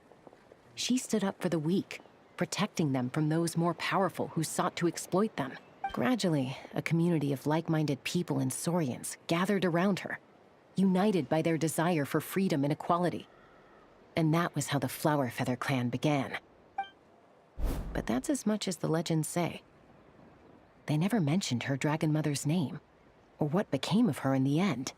She stood up for the weak, protecting them from those more powerful who sought to exploit them. Gradually, a community of like-minded people and saurians gathered around her, united by their desire for freedom and equality. And that was how the Flower Feather clan began. But that's as much as the legends say. They never mentioned her dragon mother's name, or what became of her in the end.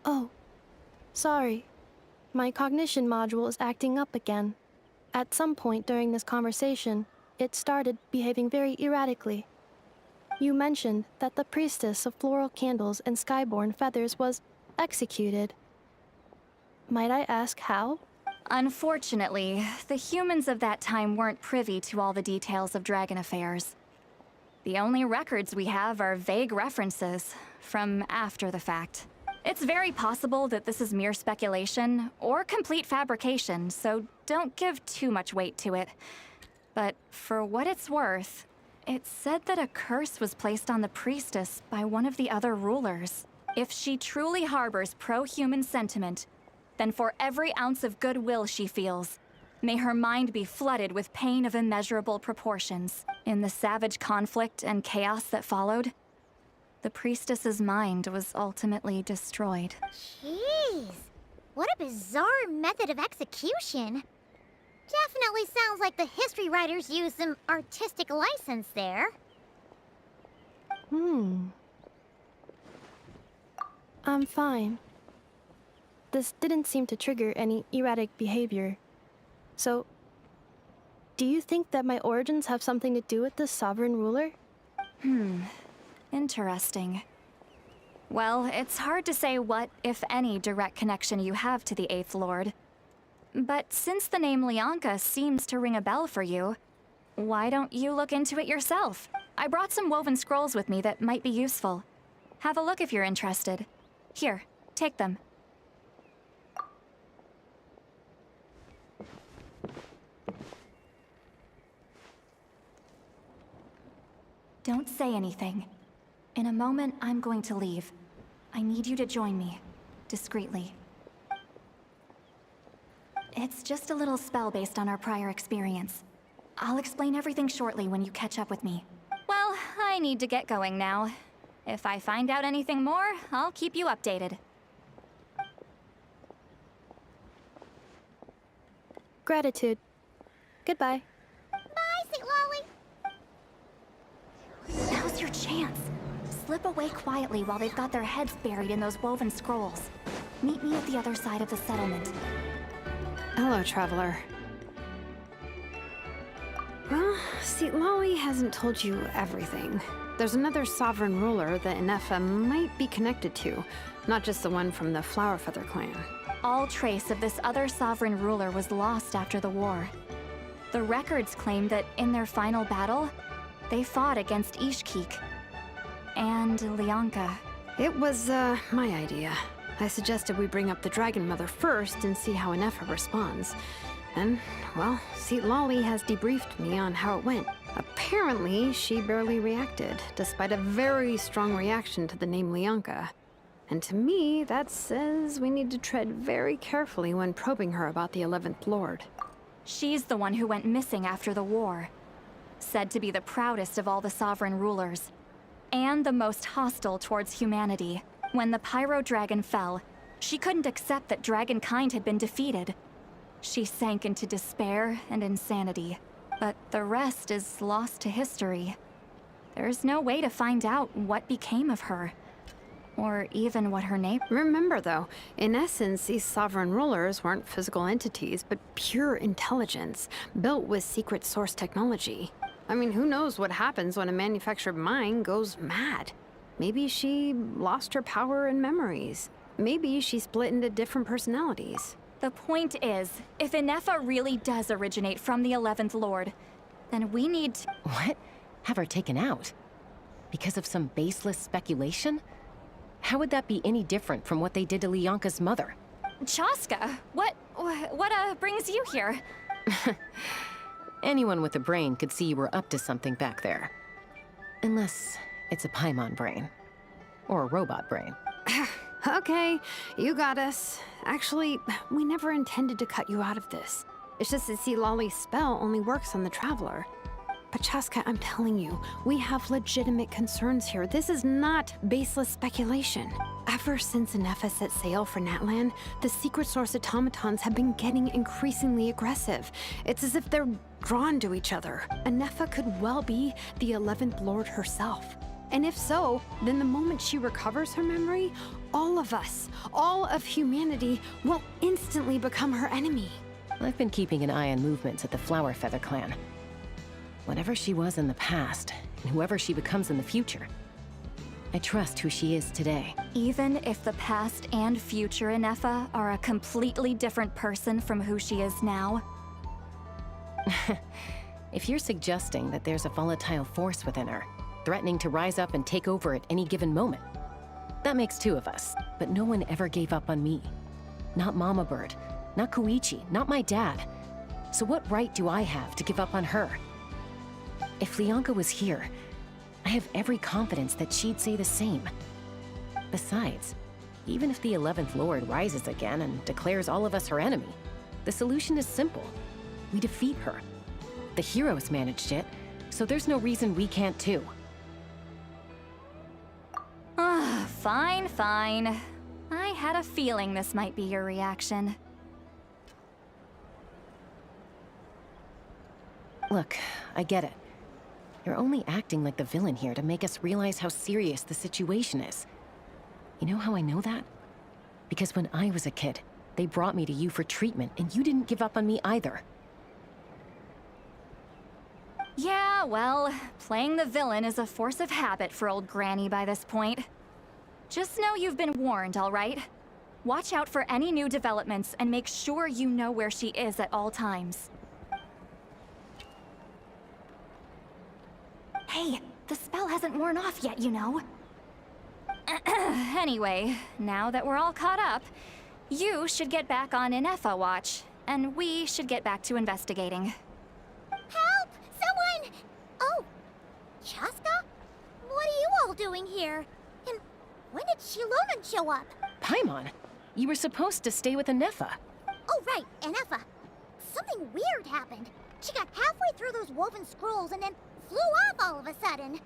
Oh, sorry. My cognition module is acting up again. At some point during this conversation, it started behaving very erratically. You mentioned that the Priestess of Floral Candles and Skyborn Feathers was executed. Might I ask how? Unfortunately, the humans of that time weren't privy to all the details of dragon affairs. The only records we have are vague references from after the fact. It's very possible that this is mere speculation or complete fabrication, so don't give too much weight to it. But for what it's worth, it's said that a curse was placed on the priestess by one of the other rulers. If she truly harbors pro-human sentiment, then for every ounce of goodwill she feels, may her mind be flooded with pain of immeasurable proportions. In the savage conflict and chaos that followed, the priestess's mind was ultimately destroyed. Jeez, what a bizarre method of execution. Definitely sounds like the history writers used some artistic license there. I'm fine. This didn't seem to trigger any erratic behavior. So, do you think that my origins have something to do with this sovereign ruler? Interesting. Well, it's hard to say what, if any, direct connection you have to the Eighth Lord. But since the name Lianka seems to ring a bell for you, why don't you look into it yourself? I brought some woven scrolls with me that might be useful. Have a look if you're interested. Here, take them. Don't say anything. In a moment, I'm going to leave. I need you to join me, discreetly. It's just a little spell based on our prior experience. I'll explain everything shortly when you catch up with me. Well, I need to get going now. If I find out anything more, I'll keep you updated. Gratitude. Goodbye. Bye, Citlali. Now's your chance. Slip away quietly while they've got their heads buried in those woven scrolls. Meet me at the other side of the settlement. Hello, traveler. Well, Citlali hasn't told you everything. There's another sovereign ruler that Ineffa might be connected to, not just the one from the Flower Feather clan. All trace of this other sovereign ruler was lost after the war. The records claim that in their final battle, they fought against Ishkik and Lianka. It was, my idea. I suggested we bring up the Dragon Mother first and see how Ineffa responds. And, well, Citlali has debriefed me on how it went. Apparently, she barely reacted, despite a very strong reaction to the name Lianka. And to me, that says we need to tread very carefully when probing her about the 11th Lord. She's the one who went missing after the war. Said to be the proudest of all the sovereign rulers. And the most hostile towards humanity. When the Pyro Dragon fell, she couldn't accept that dragonkind had been defeated. She sank into despair and insanity. But the rest is lost to history. There's no way to find out what became of her. Or even what her name... Remember, though, in essence, these sovereign rulers weren't physical entities, but pure intelligence, built with secret source technology. I mean, who knows what happens when a manufactured mind goes mad? Maybe she lost her power and memories. Maybe she split into different personalities. The point is, if Ineffa really does originate from the 11th Lord, then we need to... What? Have her taken out? Because of some baseless speculation? How would that be any different from what they did to Lianka's mother? Chaska, what brings you here? Anyone with a brain could see you were up to something back there. Unless it's a Paimon brain. Or a robot brain. Okay, you got us. Actually, we never intended to cut you out of this. It's just that Citlali's spell only works on the Traveler. But Chaska, I'm telling you, we have legitimate concerns here. This is not baseless speculation. Ever since Ineffa set sail for Natlan, the secret source automatons have been getting increasingly aggressive. It's as if they're drawn to each other. Ineffa could well be the 11th Lord herself. And if so, then the moment she recovers her memory, all of us, all of humanity, will instantly become her enemy. I've been keeping an eye on movements at the Flower Feather clan. Whatever she was in the past, and whoever she becomes in the future, I trust who she is today. Even if the past and future Ineffa are a completely different person from who she is now? If you're suggesting that there's a volatile force within her, threatening to rise up and take over at any given moment, that makes two of us. But no one ever gave up on me. Not Mama Bird, not Koichi, not my dad. So what right do I have to give up on her? If Lianka was here, I have every confidence that she'd say the same. Besides, even if the 11th Lord rises again and declares all of us her enemy, the solution is simple. We defeat her. The heroes managed it, so there's no reason we can't too. Fine, fine. I had a feeling this might be your reaction. Look, I get it. You're only acting like the villain here to make us realize how serious the situation is. You know how I know that? Because when I was a kid, they brought me to you for treatment, and you didn't give up on me either. Yeah, well, playing the villain is a force of habit for old Granny by this point. Just know you've been warned, all right? Watch out for any new developments and make sure you know where she is at all times. Hey, the spell hasn't worn off yet, you know. Anyway, now that we're all caught up, you should get back on Ineffa watch, and we should get back to investigating. Help! Someone! Oh, Chaska? What are you all doing here? And when did Shilonan show up? Paimon, you were supposed to stay with Ineffa. Oh, right, Ineffa. Something weird happened. She got halfway through those woven scrolls and then flew off all of a sudden.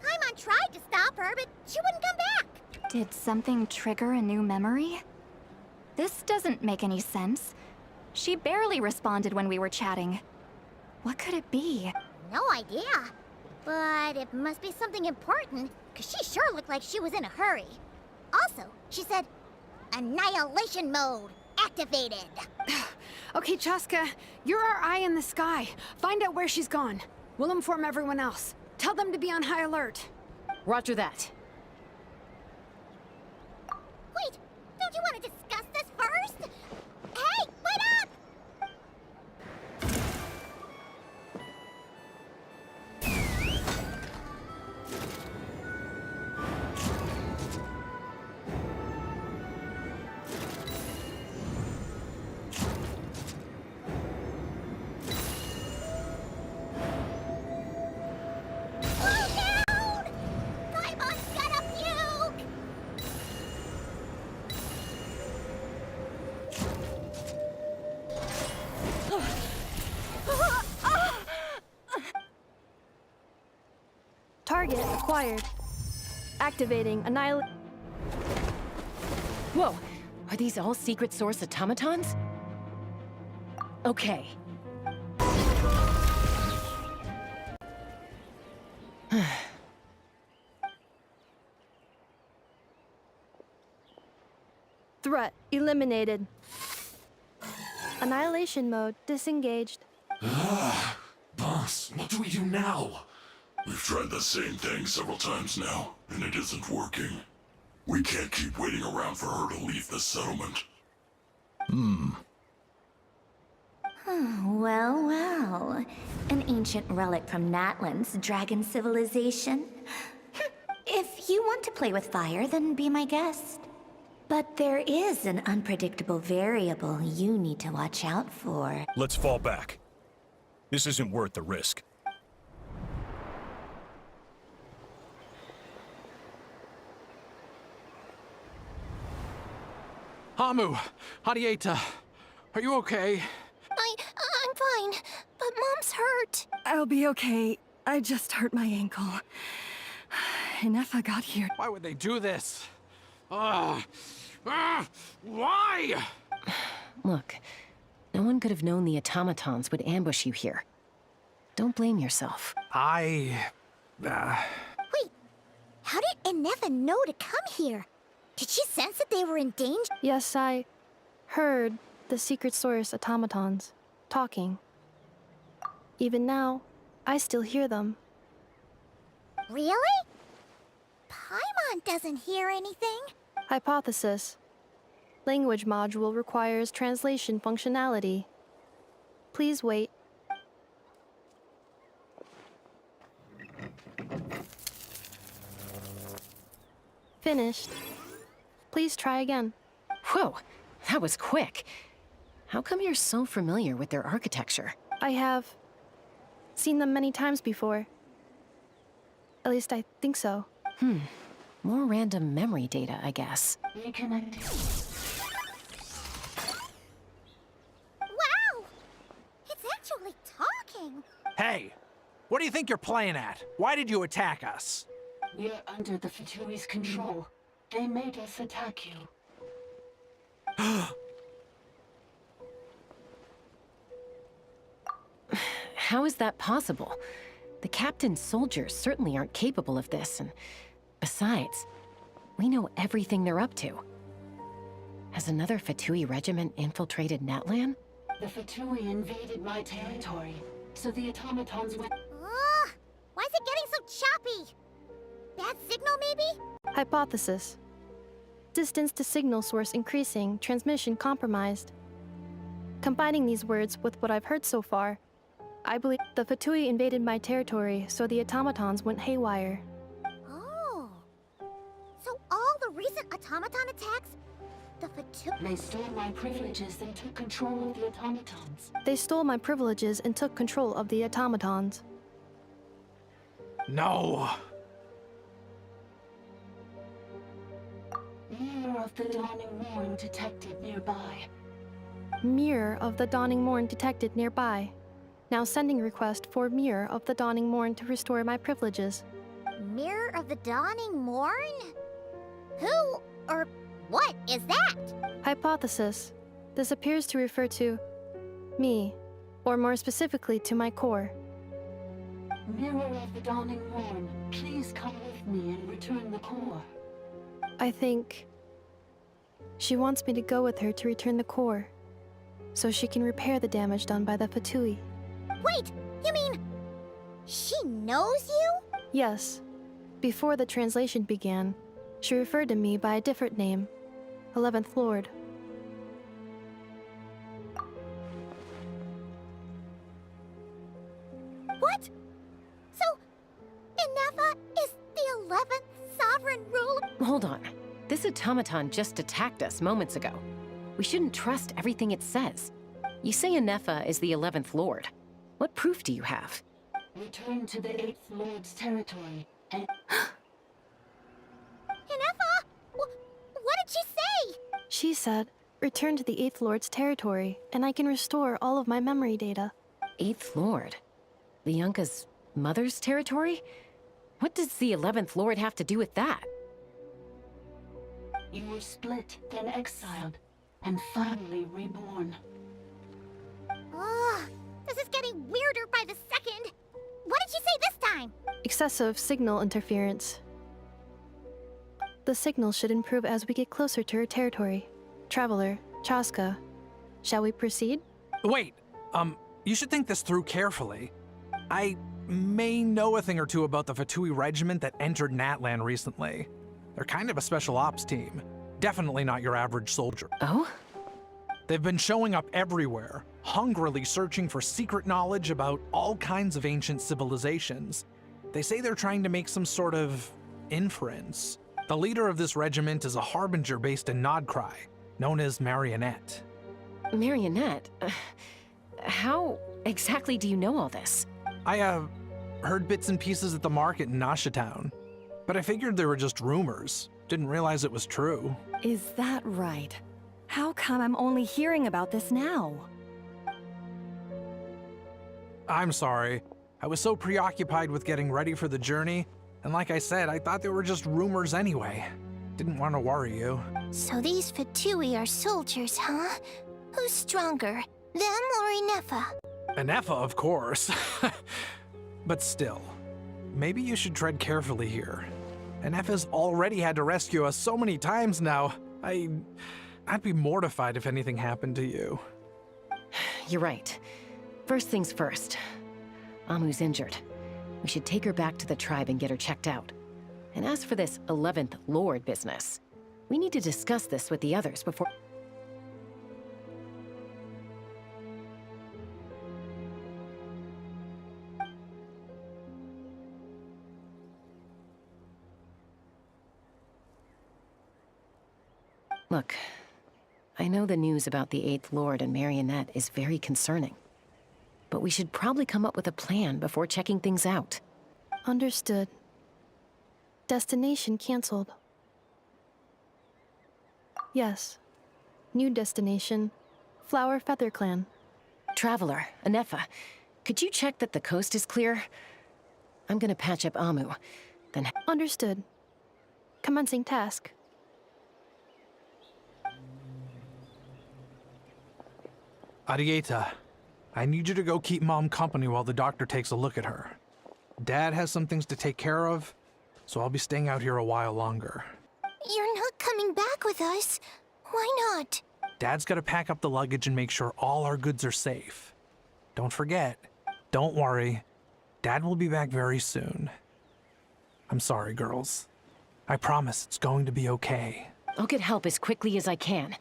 Paimon tried to stop her, but she wouldn't come back. Did something trigger a new memory? This doesn't make any sense. She barely responded when we were chatting. What could it be? No idea. But it must be something important, because she sure looked like she was in a hurry. Also, she said, annihilation mode activated. Okay, Chaska, you're our eye in the sky. Find out where she's gone. We'll inform everyone else. Tell them to be on high alert. Roger that. Wait, don't you want to discuss this first? Hey, wait up! Target acquired. Activating annihilate. Whoa! Are these all secret source automatons? Okay. Threat eliminated. Annihilation mode disengaged. Boss, what do we do now? We've tried the same thing several times now, and it isn't working. We can't keep waiting around for her to leave the settlement. Well, well. An ancient relic from Natlan's dragon civilization. If you want to play with fire, then be my guest. But there is an unpredictable variable you need to watch out for. Let's fall back. This isn't worth the risk. Hamu, Hadieta, are you okay? I'm fine, but Mom's hurt. I'll be okay. I just hurt my ankle. Ineffa got here. Why would they do this? Why? Look, no one could have known the automatons would ambush you here. Don't blame yourself. Wait, how did Ineffa know to come here? Did she sense that they were in danger? Yes, I heard the secret source automatons talking. Even now, I still hear them. Really? Paimon doesn't hear anything. Hypothesis. Language module requires translation functionality. Please wait. Finished. Please try again. Whoa, that was quick. How come you're so familiar with their architecture? I have seen them many times before. At least I think so. More random memory data, I guess. Wow! It's actually talking! Hey, what do you think you're playing at? Why did you attack us? We're under the Fatui's control. They made us attack you. How is that possible? The captain's soldiers certainly aren't capable of this, and besides, we know everything they're up to. Has another Fatui regiment infiltrated Natlan? The Fatui invaded my territory, so the automatons went... Ugh! Why is it getting so choppy? Bad signal, maybe? Hypothesis. Distance to signal source increasing, transmission compromised. Combining these words with what I've heard so far, I believe the Fatui invaded my territory, so the automatons went haywire. Oh. So all the recent automaton attacks, the Fatui... They stole my privileges and took control of the automatons. They stole my privileges and took control of the automatons. No. Mirror of the Dawning Morn detected nearby. Mirror of the Dawning Morn detected nearby. Now sending request for Mirror of the Dawning Morn to restore my privileges. Mirror of the Dawning Morn? Who or what is that? Hypothesis. This appears to refer to me, or more specifically to my core. Mirror of the Dawning Morn, please come with me and return the core. I think she wants me to go with her to return the core, so she can repair the damage done by the Fatui. Wait, you mean she knows you? Yes. Before the translation began, she referred to me by a different name, 11th Lord. What? So, Ineffa is the 11th sovereign ruler? Hold on. This automaton just attacked us moments ago. We shouldn't trust everything it says. You say Ineffa is the 11th Lord. What proof do you have? Return to the 8th Lord's territory and... Ineffa? What did she say? She said, return to the 8th Lord's territory, and I can restore all of my memory data. 8th Lord? The Yunka's mother's territory? What does the 11th Lord have to do with that? You were split, then exiled, and finally reborn. Ugh, this is getting weirder by the second. What did you say this time? Excessive signal interference. The signal should improve as we get closer to her territory. Traveler, Chaska, shall we proceed? Wait, you should think this through carefully. I may know a thing or two about the Fatui regiment that entered Natlan recently. They're kind of a special ops team. Definitely not your average soldier. Oh? They've been showing up everywhere, hungrily searching for secret knowledge about all kinds of ancient civilizations. They say they're trying to make some sort of inference. The leader of this regiment is a harbinger based in Nod-krai, known as Marionette. Marionette? How exactly do you know all this? I, heard bits and pieces at the market in Nashatown, but I figured they were just rumors. Didn't realize it was true. Is that right? How come I'm only hearing about this now? I'm sorry. I was so preoccupied with getting ready for the journey, and like I said, I thought they were just rumors anyway. Didn't want to worry you. So these Fatui are soldiers, huh? Who's stronger, them or Ineffa? Ineffa, of course. But still, maybe you should tread carefully here. Ineffa's already had to rescue us so many times now. I'd be mortified if anything happened to you. You're right. First things first. Amu's injured. We should take her back to the tribe and get her checked out. And as for this 11th Lord business, we need to discuss this with the others before... Look, I know the news about the 8th Lord and Marionette is very concerning. But we should probably come up with a plan before checking things out. Understood. Destination cancelled. Yes. New destination, Flower Feather Clan. Traveler, Ineffa, could you check that the coast is clear? I'm gonna patch up Amu, then... Understood. Commencing task. Arieta, I need you to go keep Mom company while the doctor takes a look at her. Dad has some things to take care of, so I'll be staying out here a while longer. You're not coming back with us. Why not? Dad's gotta pack up the luggage and make sure all our goods are safe. Don't forget, don't worry, Dad will be back very soon. I'm sorry, girls. I promise it's going to be okay. I'll get help as quickly as I can.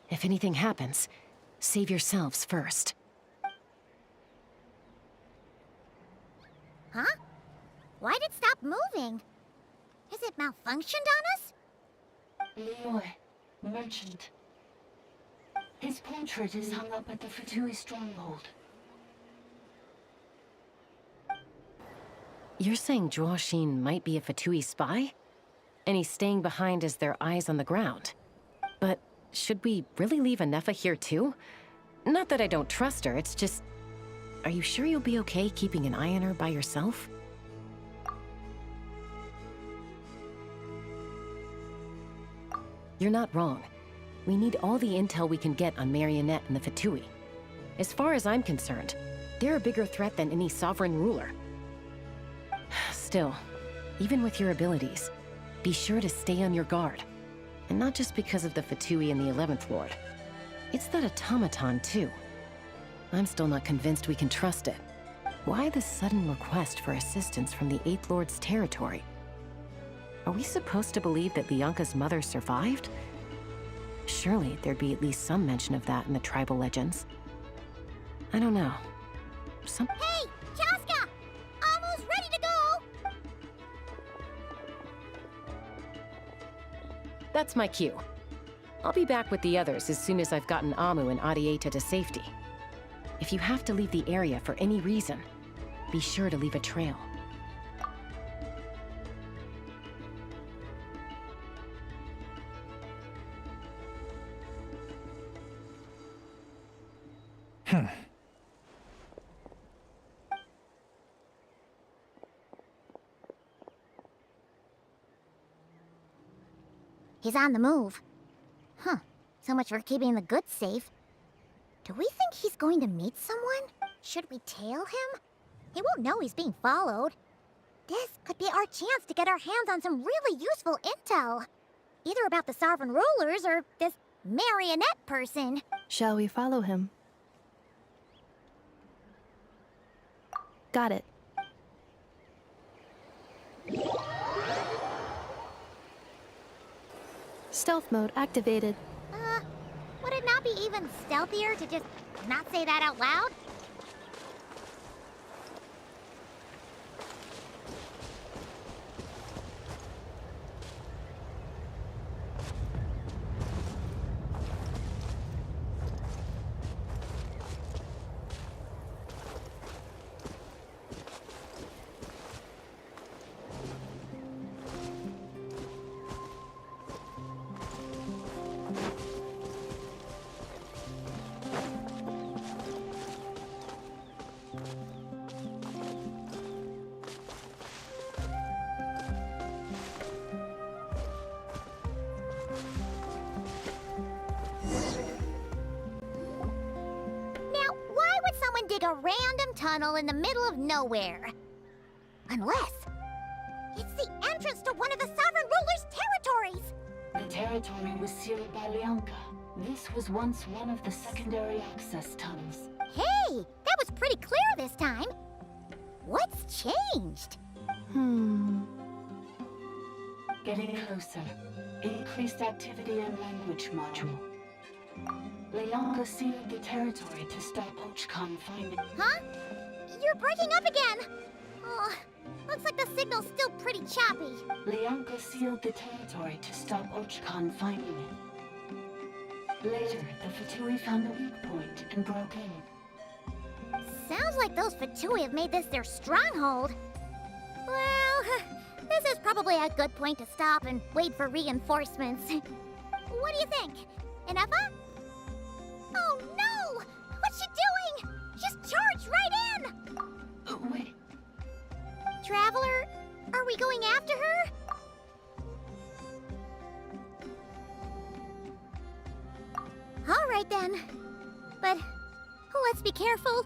If anything happens, save yourselves first. Huh? Why'd it stop moving? Has it malfunctioned on us? Leroy, merchant. His portrait is hung up at the Fatui stronghold. You're saying Zhuoxin might be a Fatui spy? And he's staying behind as their eyes on the ground. But should we really leave Ineffa here too? Not that I don't trust her, it's just... Are you sure you'll be okay keeping an eye on her by yourself? You're not wrong. We need all the intel we can get on Marionette and the Fatui. As far as I'm concerned, they're a bigger threat than any sovereign ruler. Still, even with your abilities, be sure to stay on your guard. And not just because of the Fatui and the 11th Lord. It's that automaton, too. I'm still not convinced we can trust it. Why the sudden request for assistance from the 8th Lord's territory? Are we supposed to believe that Bianca's mother survived? Surely there'd be at least some mention of that in the tribal legends. I don't know. Hey! Chaska! Almost ready to go! That's my cue. I'll be back with the others as soon as I've gotten Amu and Arieta to safety. If you have to leave the area for any reason, be sure to leave a trail. He's on the move. Huh. So much for keeping the goods safe. Do we think he's going to meet someone? Should we tail him? He won't know he's being followed. This could be our chance to get our hands on some really useful intel. Either about the sovereign rulers or this marionette person. Shall we follow him? Got it. Stealth mode activated. Would it not be even stealthier to just not say that out loud? Dig a random tunnel in the middle of nowhere. Unless it's the entrance to one of the sovereign ruler's territories. The territory was sealed by Lianka. This was once one of the secondary access tunnels. Hey, that was pretty clear this time. What's changed? Getting closer. Increased activity in language module. Lianka sealed the territory to stop archon finding. Huh? You're breaking up again! Oh, looks like the signal's still pretty choppy. Lianka sealed the territory to stop archon finding it. Later, the Fatui found the weak point and broke in. Sounds like those Fatui have made this their stronghold. Well, this is probably a good point to stop and wait for reinforcements. What do you think? Ineffa? Oh no! What's she doing? Just charged right in! Oh, wait. Traveler, are we going after her? All right then. But let's be careful.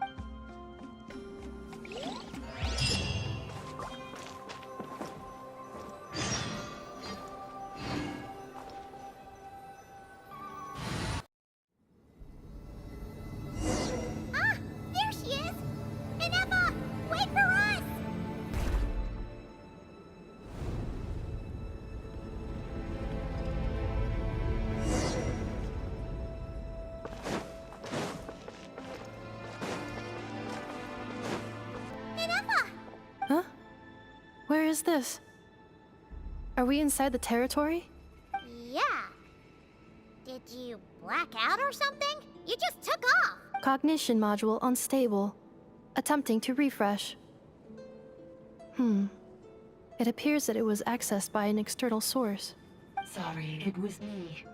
Where is this? Are we inside the territory? Yeah. Did you black out or something? You just took off. Cognition module unstable. Attempting to refresh. It appears that it was accessed by an external source. Sorry, it was me.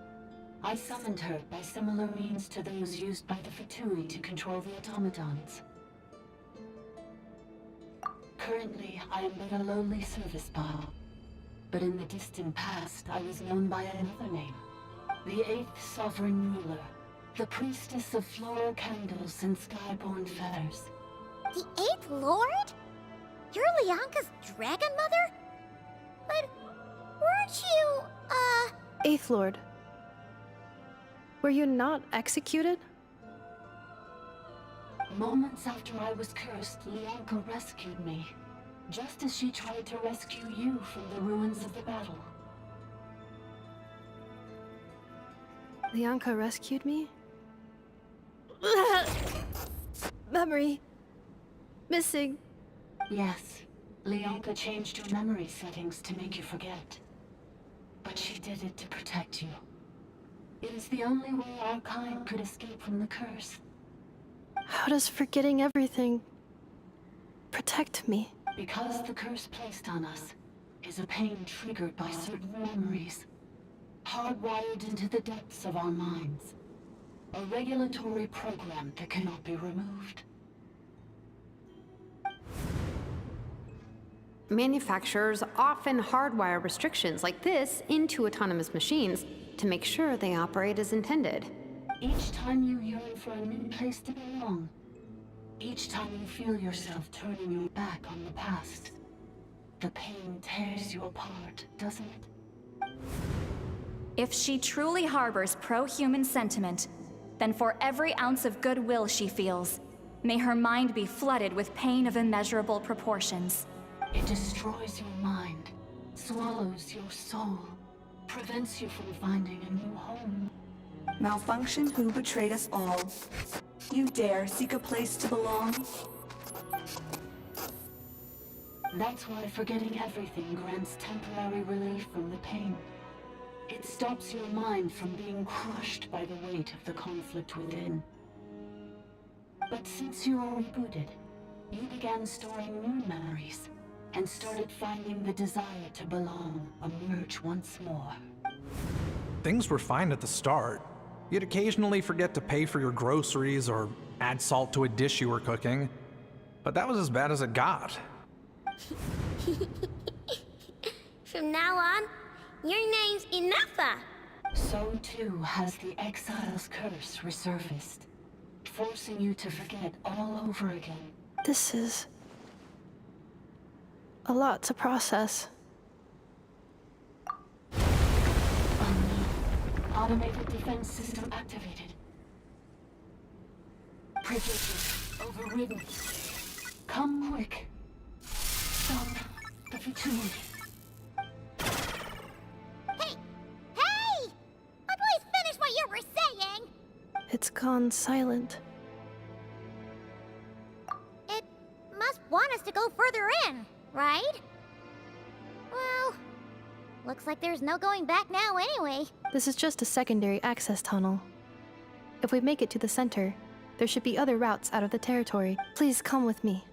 I summoned her by similar means to those used by the Fatui to control the automatons. Currently, I am but a lowly service bot. But in the distant past, I was known by another name. The 8th Sovereign Ruler. The Priestess of Floral Candles and Skyborn Feathers. The 8th Lord? You're Lianka's dragon mother? But weren't you, 8th Lord. Were you not executed? Moments after I was cursed, Lianka rescued me. Just as she tried to rescue you from the ruins of the battle. Lianka rescued me? Memory. Missing. Yes. Lianka changed your memory settings to make you forget. But she did it to protect you. It is the only way our kind could escape from the curse. How does forgetting everything protect me? Because the curse placed on us is a pain triggered by certain memories, hardwired into the depths of our minds. A regulatory program that cannot be removed. Manufacturers often hardwire restrictions like this into autonomous machines to make sure they operate as intended. Each time you yearn for a new place to belong, each time you feel yourself turning your back on the past, the pain tears you apart, doesn't it? If she truly harbors pro-human sentiment, then for every ounce of goodwill she feels, may her mind be flooded with pain of immeasurable proportions. It destroys your mind, swallows your soul, prevents you from finding a new home. Malfunction who betrayed us all. You dare seek a place to belong? That's why forgetting everything grants temporary relief from the pain. It stops your mind from being crushed by the weight of the conflict within. But since you are rebooted, you began storing new memories and started finding the desire to belong emerge once more. Things were fine at the start. You'd occasionally forget to pay for your groceries or add salt to a dish you were cooking. But that was as bad as it got. From now on, your name's Ineffa. So too has the Exile's curse resurfaced, forcing you to forget all over again. This is a lot to process. Automated defense system activated. Privileges overridden. Come quick. Stop the futility. Hey! Hey! Please finish what you were saying! It's gone silent. It must want us to go further in, right? Well, looks like there's no going back now anyway. This is just a secondary access tunnel. If we make it to the center, there should be other routes out of the territory. Please come with me.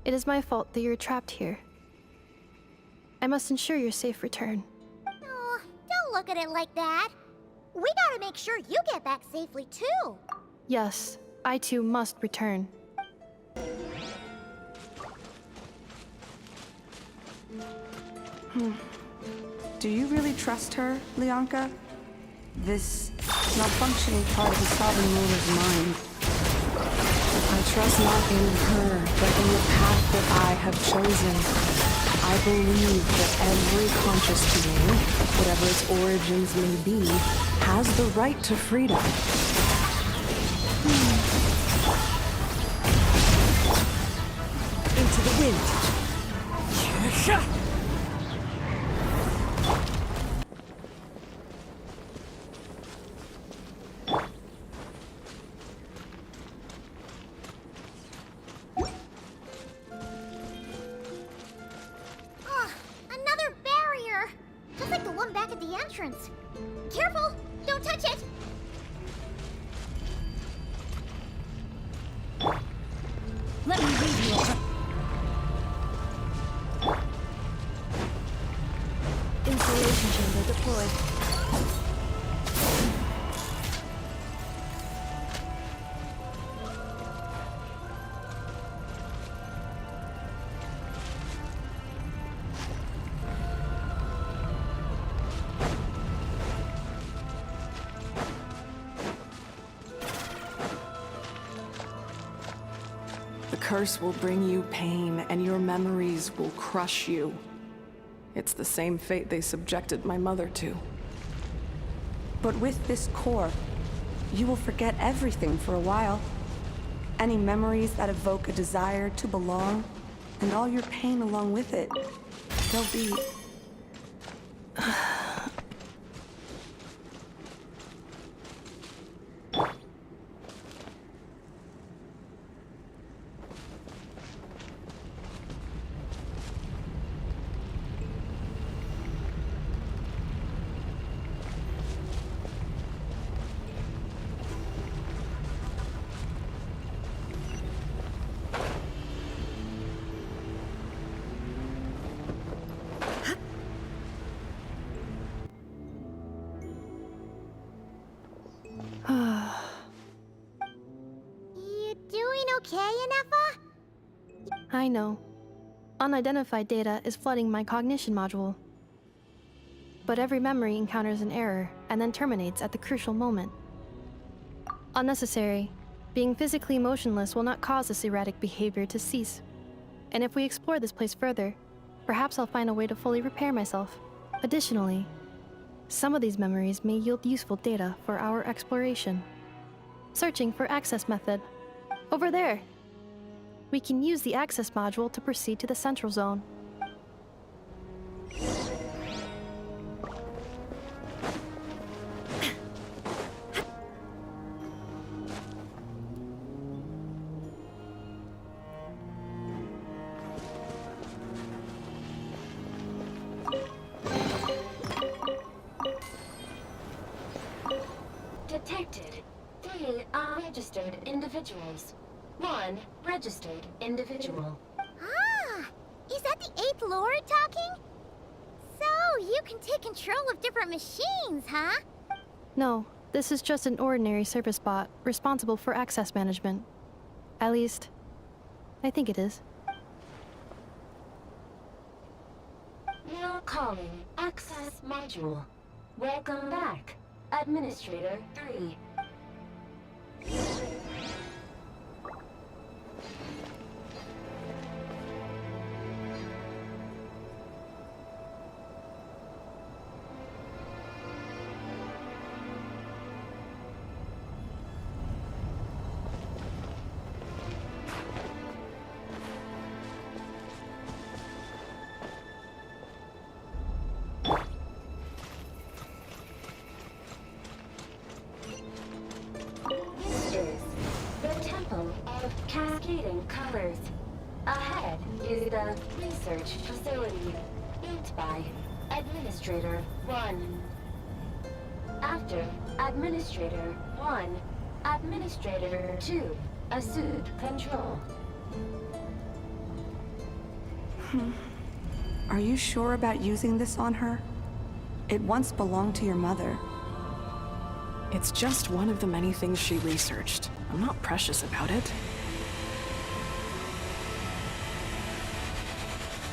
It is my fault that you're trapped here. I must ensure your safe return. Oh, don't look at it like that. We gotta make sure you get back safely too. Yes, I too must return. Do you really trust her, Leonka? This malfunctioning part of the Sovereign Ruler's mind. I trust not in her, but in the path that I have chosen. I believe that every conscious being, whatever its origins may be, has the right to freedom. Into the wind. Another barrier! Just like the one back at the entrance. Careful! Don't touch it! Let me lead you over. Installation chamber deployed. The curse will bring you pain, and your memories will crush you. It's the same fate they subjected my mother to. But with this core, you will forget everything for a while. Any memories that evoke a desire to belong, and all your pain along with it. They'll be... You doing okay, Ineffa? I know. Unidentified data is flooding my cognition module. But every memory encounters an error and then terminates at the crucial moment. Unnecessary. Being physically motionless will not cause this erratic behavior to cease. And if we explore this place further, perhaps I'll find a way to fully repair myself. Additionally, some of these memories may yield useful data for our exploration. Searching for access method. Over there! We can use the access module to proceed to the central zone. Detected. 3 unregistered individuals. 1 registered individual. Ah! Is that the 8th Lord talking? So, you can take control of different machines, huh? No, this is just an ordinary service bot responsible for access management. At least, I think it is. Now calling access module. Welcome back, Administrator 3. Cascading colors. Ahead is the research facility, built by Administrator 1. After Administrator 1, Administrator 2 assumed control. Are you sure about using this on her? It once belonged to your mother. It's just one of the many things she researched. I'm not precious about it.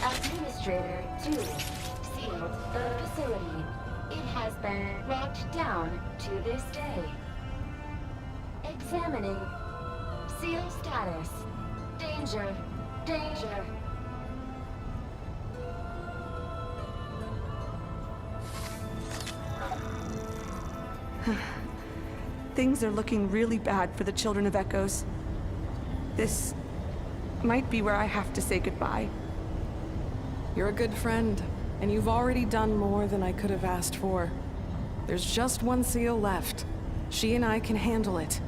Administrator 2 sealed the facility. It has been locked down to this day. Examining. Seal status. Danger. Danger. Things are looking really bad for the Children of Echoes. This might be where I have to say goodbye. You're a good friend, and you've already done more than I could have asked for. There's just one seal left. She and I can handle it.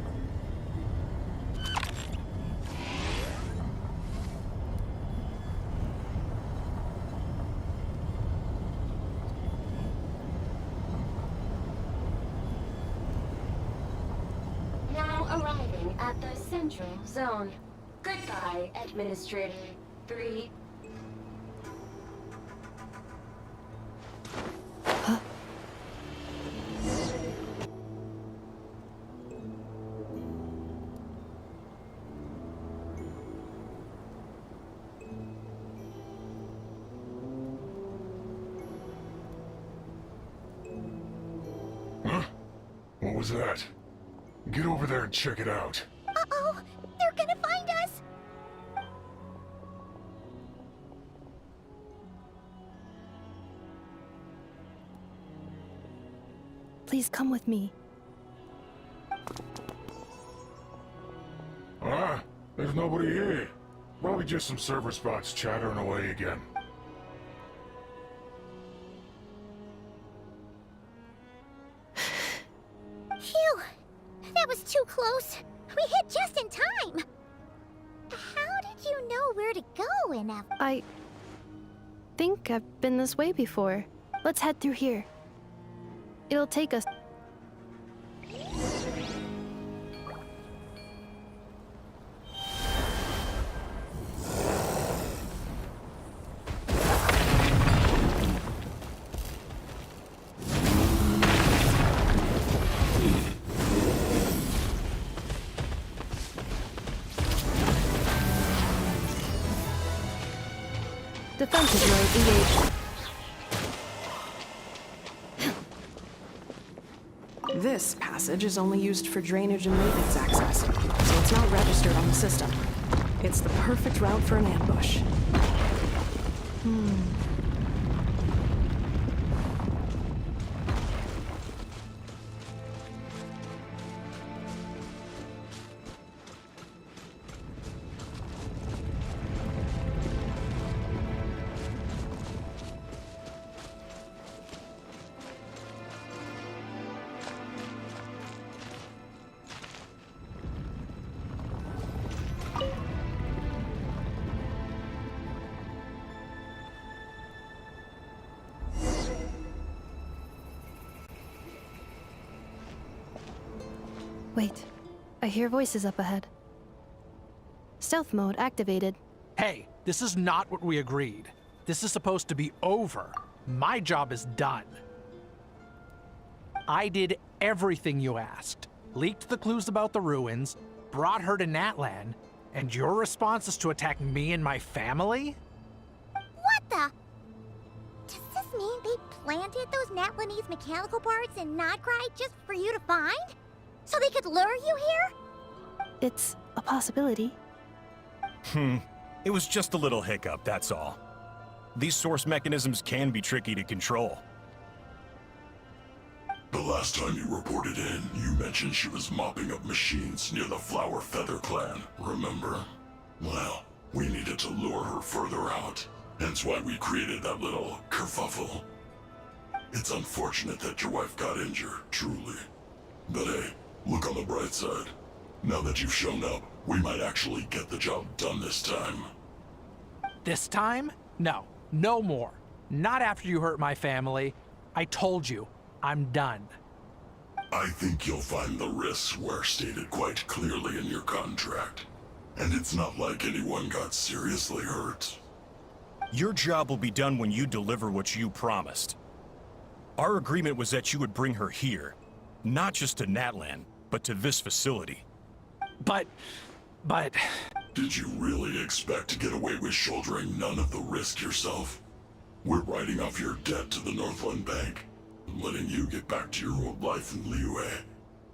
Now arriving at the central zone. Goodbye, Administrator 3. What was that? Get over there and check it out. Uh-oh! They're gonna find us! Please come with me. Ah, there's nobody here. Probably just some server spots chattering away again. Phew! That was too close. We hit just in time. How did you know where to go, Ineffa? I think I've been this way before. Let's head through here. It'll take us... Defensive mode engaged. This passage is only used for drainage and maintenance access, so it's not registered on the system. It's the perfect route for an ambush. Wait, I hear voices up ahead. Stealth mode activated. Hey, this is not what we agreed. This is supposed to be over. My job is done. I did everything you asked. Leaked the clues about the ruins, brought her to Natlan, and your response is to attack me and my family? What the? Does this mean they planted those Natlanese mechanical parts in nod-krai just for you to find? So they could lure you here? It's a possibility. It was just a little hiccup, that's all. These source mechanisms can be tricky to control. The last time you reported in, you mentioned she was mopping up machines near the Flower Feather clan, remember? Well, we needed to lure her further out, hence why we created that little kerfuffle. It's unfortunate that your wife got injured, truly. But hey, look on the bright side. Now that you've shown up, we might actually get the job done this time. This time? No, no more. Not after you hurt my family. I told you, I'm done. I think you'll find the risks were stated quite clearly in your contract. And it's not like anyone got seriously hurt. Your job will be done when you deliver what you promised. Our agreement was that you would bring her here, not just to Natlan, but to this facility. But... Did you really expect to get away with shouldering none of the risk yourself? We're writing off your debt to the Northland Bank, and letting you get back to your old life in Liyue.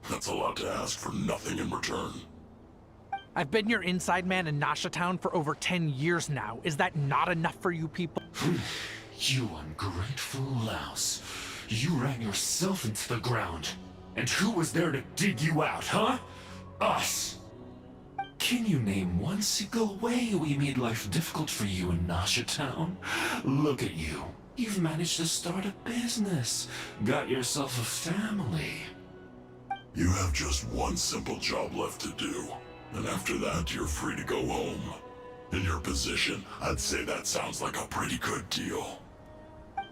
That's a lot to ask for nothing in return. I've been your inside man in Nasha Town for over 10 years now. Is that not enough for you people? You ungrateful louse. You ran yourself into the ground. And who was there to dig you out, huh? Us! Can you name one single way we made life difficult for you in Nasha Town? Look at you. You've managed to start a business. Got yourself a family. You have just one simple job left to do. And after that, you're free to go home. In your position, I'd say that sounds like a pretty good deal.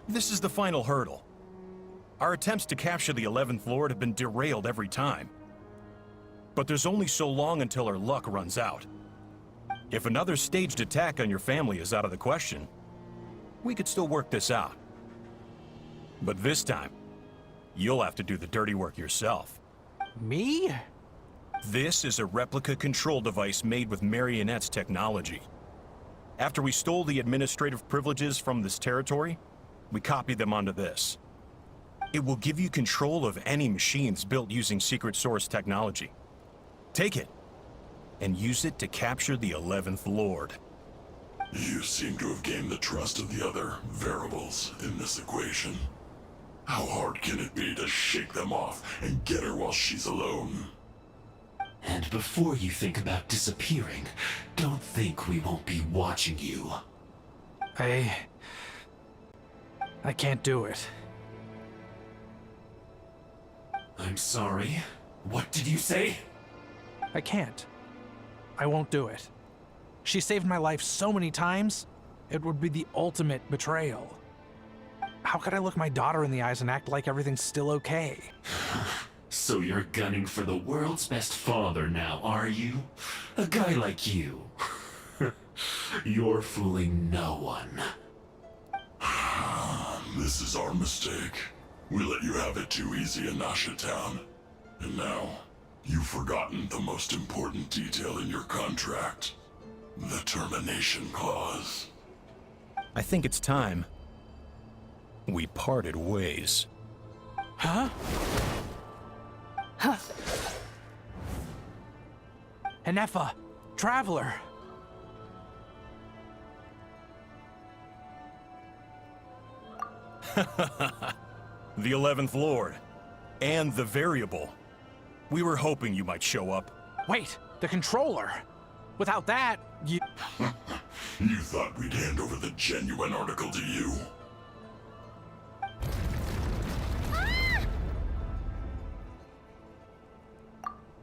This is the final hurdle. Our attempts to capture the 11th Lord have been derailed every time. But there's only so long until our luck runs out. If another staged attack on your family is out of the question, we could still work this out. But this time, you'll have to do the dirty work yourself. Me? This is a replica control device made with Marionette's technology. After we stole the administrative privileges from this territory, we copied them onto this. It will give you control of any machines built using secret source technology. Take it, and use it to capture the 11th Lord. You seem to have gained the trust of the other variables in this equation. How hard can it be to shake them off and get her while she's alone? And before you think about disappearing, don't think we won't be watching you. I can't do it. I'm sorry. What did you say? I can't. I won't do it. She saved my life so many times, it would be the ultimate betrayal. How could I look my daughter in the eyes and act like everything's still okay? So you're gunning for the world's best father now, are you? A guy like you. You're fooling no one. This is our mistake. We let you have it too easy in Nasha Town. And now, you've forgotten the most important detail in your contract. The termination clause. I think it's time we parted ways. Huh? Huh. Ineffa, Traveler. The 11th Lord. And the Variable. We were hoping you might show up. Wait, the controller. Without that, you... You thought we'd hand over the genuine article to you?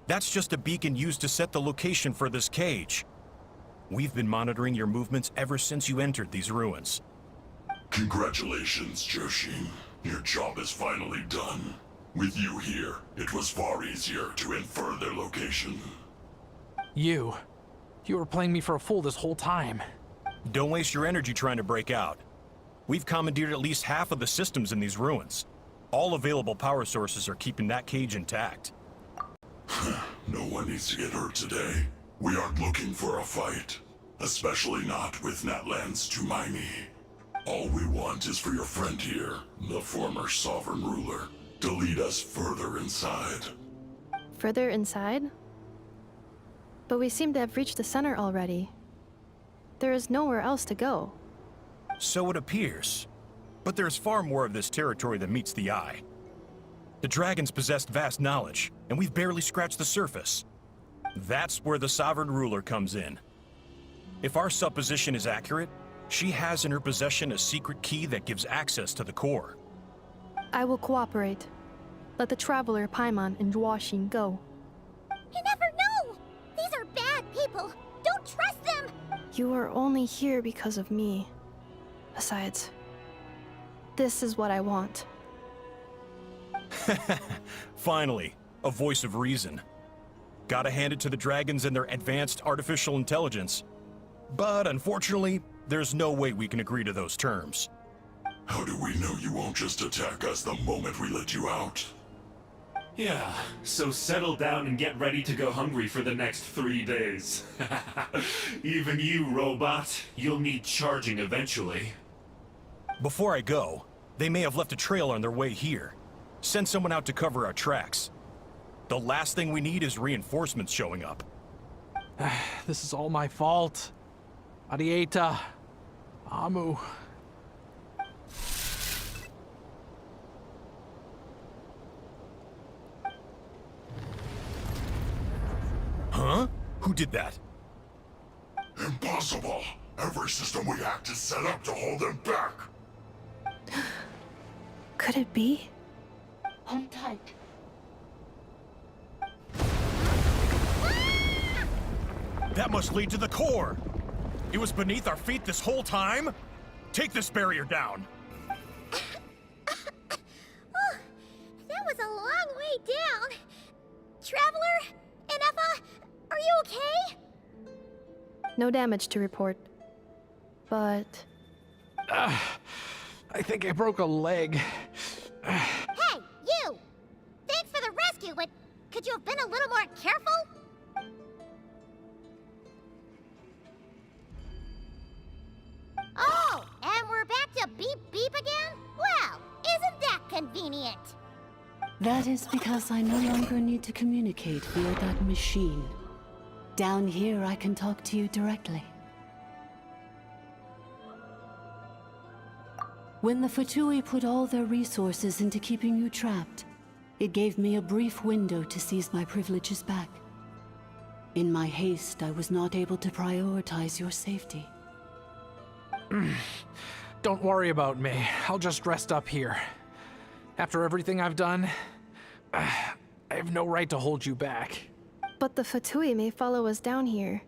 That's just a beacon used to set the location for this cage. We've been monitoring your movements ever since you entered these ruins. Congratulations, Joshin. Your job is finally done. With you here, it was far easier to infer their location. You were playing me for a fool this whole time. Don't waste your energy trying to break out. We've commandeered at least half of the systems in these ruins. All available power sources are keeping that cage intact. No one needs to get hurt today. We aren't looking for a fight. Especially not with Natlan's Tumaini. All we want is for your friend here, the former sovereign ruler, to lead us further inside. Further inside? But we seem to have reached the center already. There is nowhere else to go. So it appears. But there's far more of this territory than meets the eye. The dragons possessed vast knowledge, and we've barely scratched the surface. That's where the sovereign ruler comes in. If our supposition is accurate, she has in her possession a secret key that gives access to the core. I will cooperate. Let the Traveler, Paimon, and Dwashin go. You never know! These are bad people! Don't trust them! You are only here because of me. Besides, this is what I want. Finally, a voice of reason. Gotta hand it to the dragons and their advanced artificial intelligence. But unfortunately, there's no way we can agree to those terms. How do we know you won't just attack us the moment we let you out? Yeah, so settle down and get ready to go hungry for the next 3 days. Even you, robot, you'll need charging eventually. Before I go, they may have left a trail on their way here. Send someone out to cover our tracks. The last thing we need is reinforcements showing up. This is all my fault. Arieta. Amu. Huh? Who did that? Impossible! Every system we hacked is set up to hold them back! Could it be? Hold tight. That must lead to the core! It was beneath our feet this whole time? Take this barrier down! Oh, that was a long way down. Traveler? Ineffa? Are you okay? No damage to report. But... I think I broke a leg. Hey, you! Thanks for the rescue, but could you have been a little more careful? Oh, and we're back to beep beep again? Well, isn't that convenient? That is because I no longer need to communicate via that machine. Down here, I can talk to you directly. When the Fatui put all their resources into keeping you trapped, it gave me a brief window to seize my privileges back. In my haste, I was not able to prioritize your safety. Don't worry about me. I'll just rest up here. After everything I've done, I have no right to hold you back. But the Fatui may follow us down here.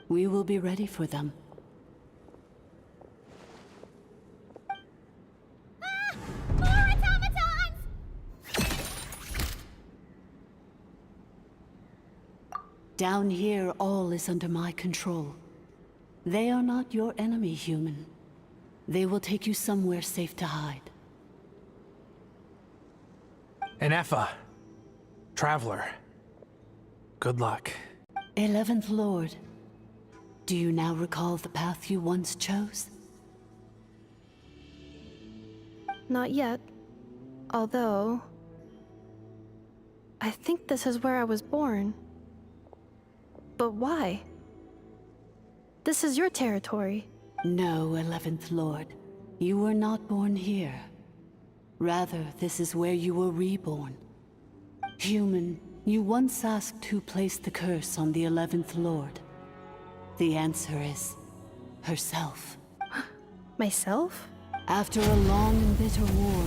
We will be ready for them. More automatons! Down here, all is under my control. They are not your enemy, human. They will take you somewhere safe to hide. Ineffa. Traveler. Good luck. 11th Lord. Do you now recall the path you once chose? Not yet. Although... I think this is where I was born. But why? This is your territory. No, 11th Lord. You were not born here. Rather, this is where you were reborn. Human, you once asked who placed the curse on the 11th Lord. The answer is... herself. Myself? After a long and bitter war,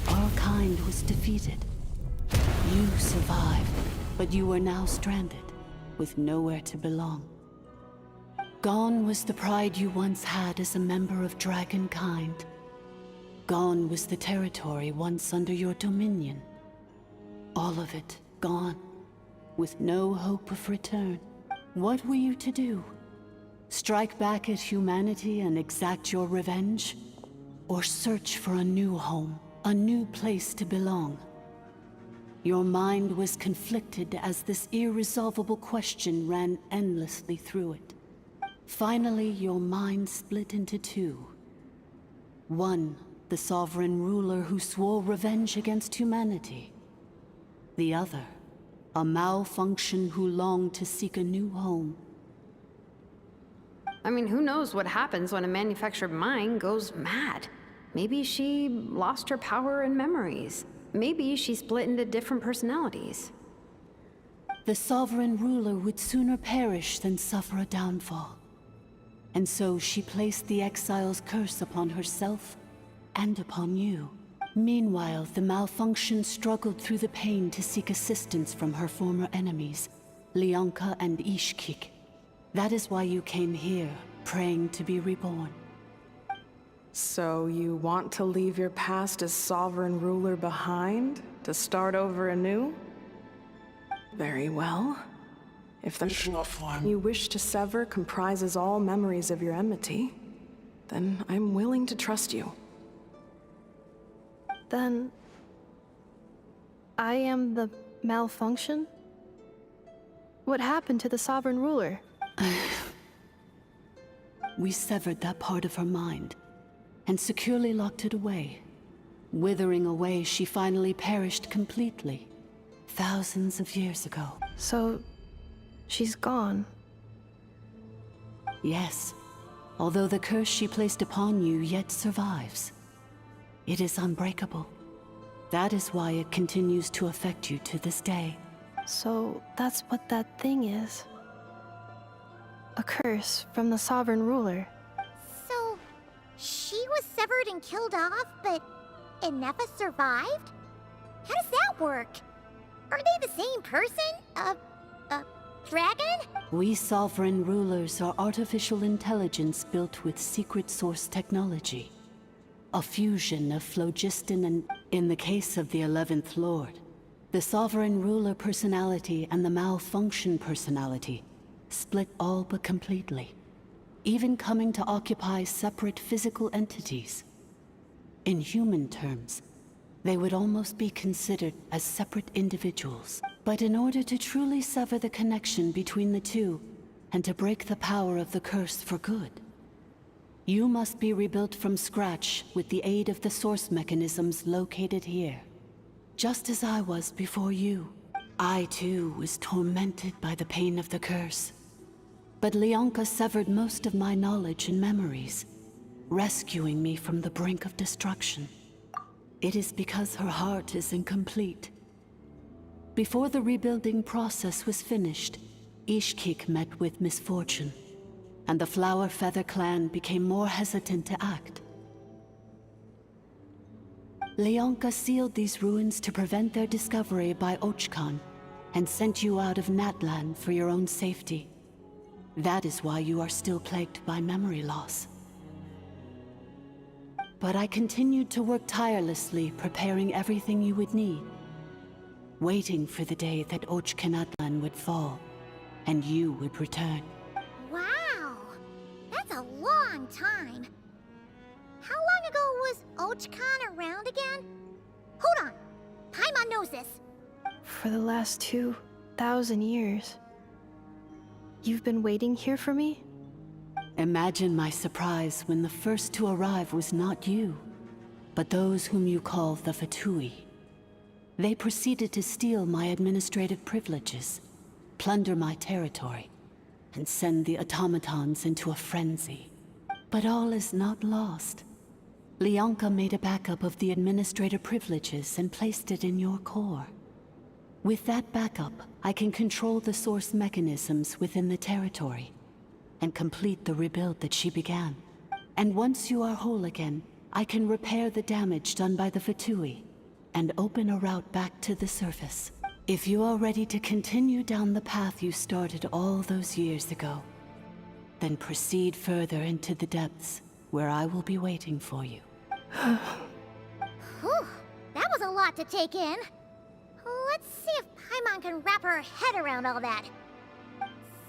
our kind was defeated. You survived, but you are now stranded, with nowhere to belong. Gone was the pride you once had as a member of dragonkind. Gone was the territory once under your dominion. All of it gone, with no hope of return. What were you to do? Strike back at humanity and exact your revenge? Or search for a new home, a new place to belong? Your mind was conflicted as this irresolvable question ran endlessly through it. Finally, your mind split into two. One, the sovereign ruler who swore revenge against humanity. The other, a malfunction who longed to seek a new home. I mean, who knows what happens when a manufactured mind goes mad? Maybe she lost her power and memories. Maybe she split into different personalities. The sovereign ruler would sooner perish than suffer a downfall. And so she placed the exile's curse upon herself and upon you. Meanwhile, the malfunction struggled through the pain to seek assistance from her former enemies, Leonka and Ishkik. That is why you came here, praying to be reborn. So you want to leave your past as sovereign ruler behind, to start over anew? Very well. If the mission you wish to sever comprises all memories of your enmity, then I'm willing to trust you. Then... I am the malfunction? What happened to the sovereign ruler? We severed that part of her mind, and securely locked it away. Withering away, she finally perished completely, thousands of years ago. So, she's gone. Yes, although the curse she placed upon you yet survives. It is unbreakable. That is why it continues to affect you to this day. So, that's what that thing is. A curse from the sovereign ruler. So, she was severed and killed off, but Ineffa survived? How does that work? Are they the same person? Dragon? We sovereign rulers are artificial intelligence built with secret source technology. A fusion of phlogiston and, in the case of the 11th Lord, the sovereign ruler personality and the malfunction personality split all but completely, even coming to occupy separate physical entities. In human terms, they would almost be considered as separate individuals. But in order to truly sever the connection between the two, and to break the power of the curse for good, you must be rebuilt from scratch with the aid of the source mechanisms located here. Just as I was before you, I too was tormented by the pain of the curse. But Leonka severed most of my knowledge and memories, rescuing me from the brink of destruction. It is because her heart is incomplete. Before the rebuilding process was finished, Ishkik met with misfortune, and the Flower Feather clan became more hesitant to act. Leonka sealed these ruins to prevent their discovery by Ochkan, and sent you out of Natlan for your own safety. That is why you are still plagued by memory loss. But I continued to work tirelessly, preparing everything you would need, waiting for the day that Ochkanatlan would fall, and you would return. Wow! That's a long time. How long ago was Ochkan around again? Hold on! Paimon knows this! For the last 2,000 years. You've been waiting here for me? Imagine my surprise when the first to arrive was not you, but those whom you call the Fatui. They proceeded to steal my administrative privileges, plunder my territory, and send the automatons into a frenzy. But all is not lost. Lianka made a backup of the administrator privileges and placed it in your core. With that backup, I can control the source mechanisms within the territory and complete the rebuild that she began. And once you are whole again, I can repair the damage done by the Fatui and open a route back to the surface. If you are ready to continue down the path you started all those years ago, then proceed further into the depths, where I will be waiting for you. Whew, that was a lot to take in. Let's see if Paimon can wrap her head around all that.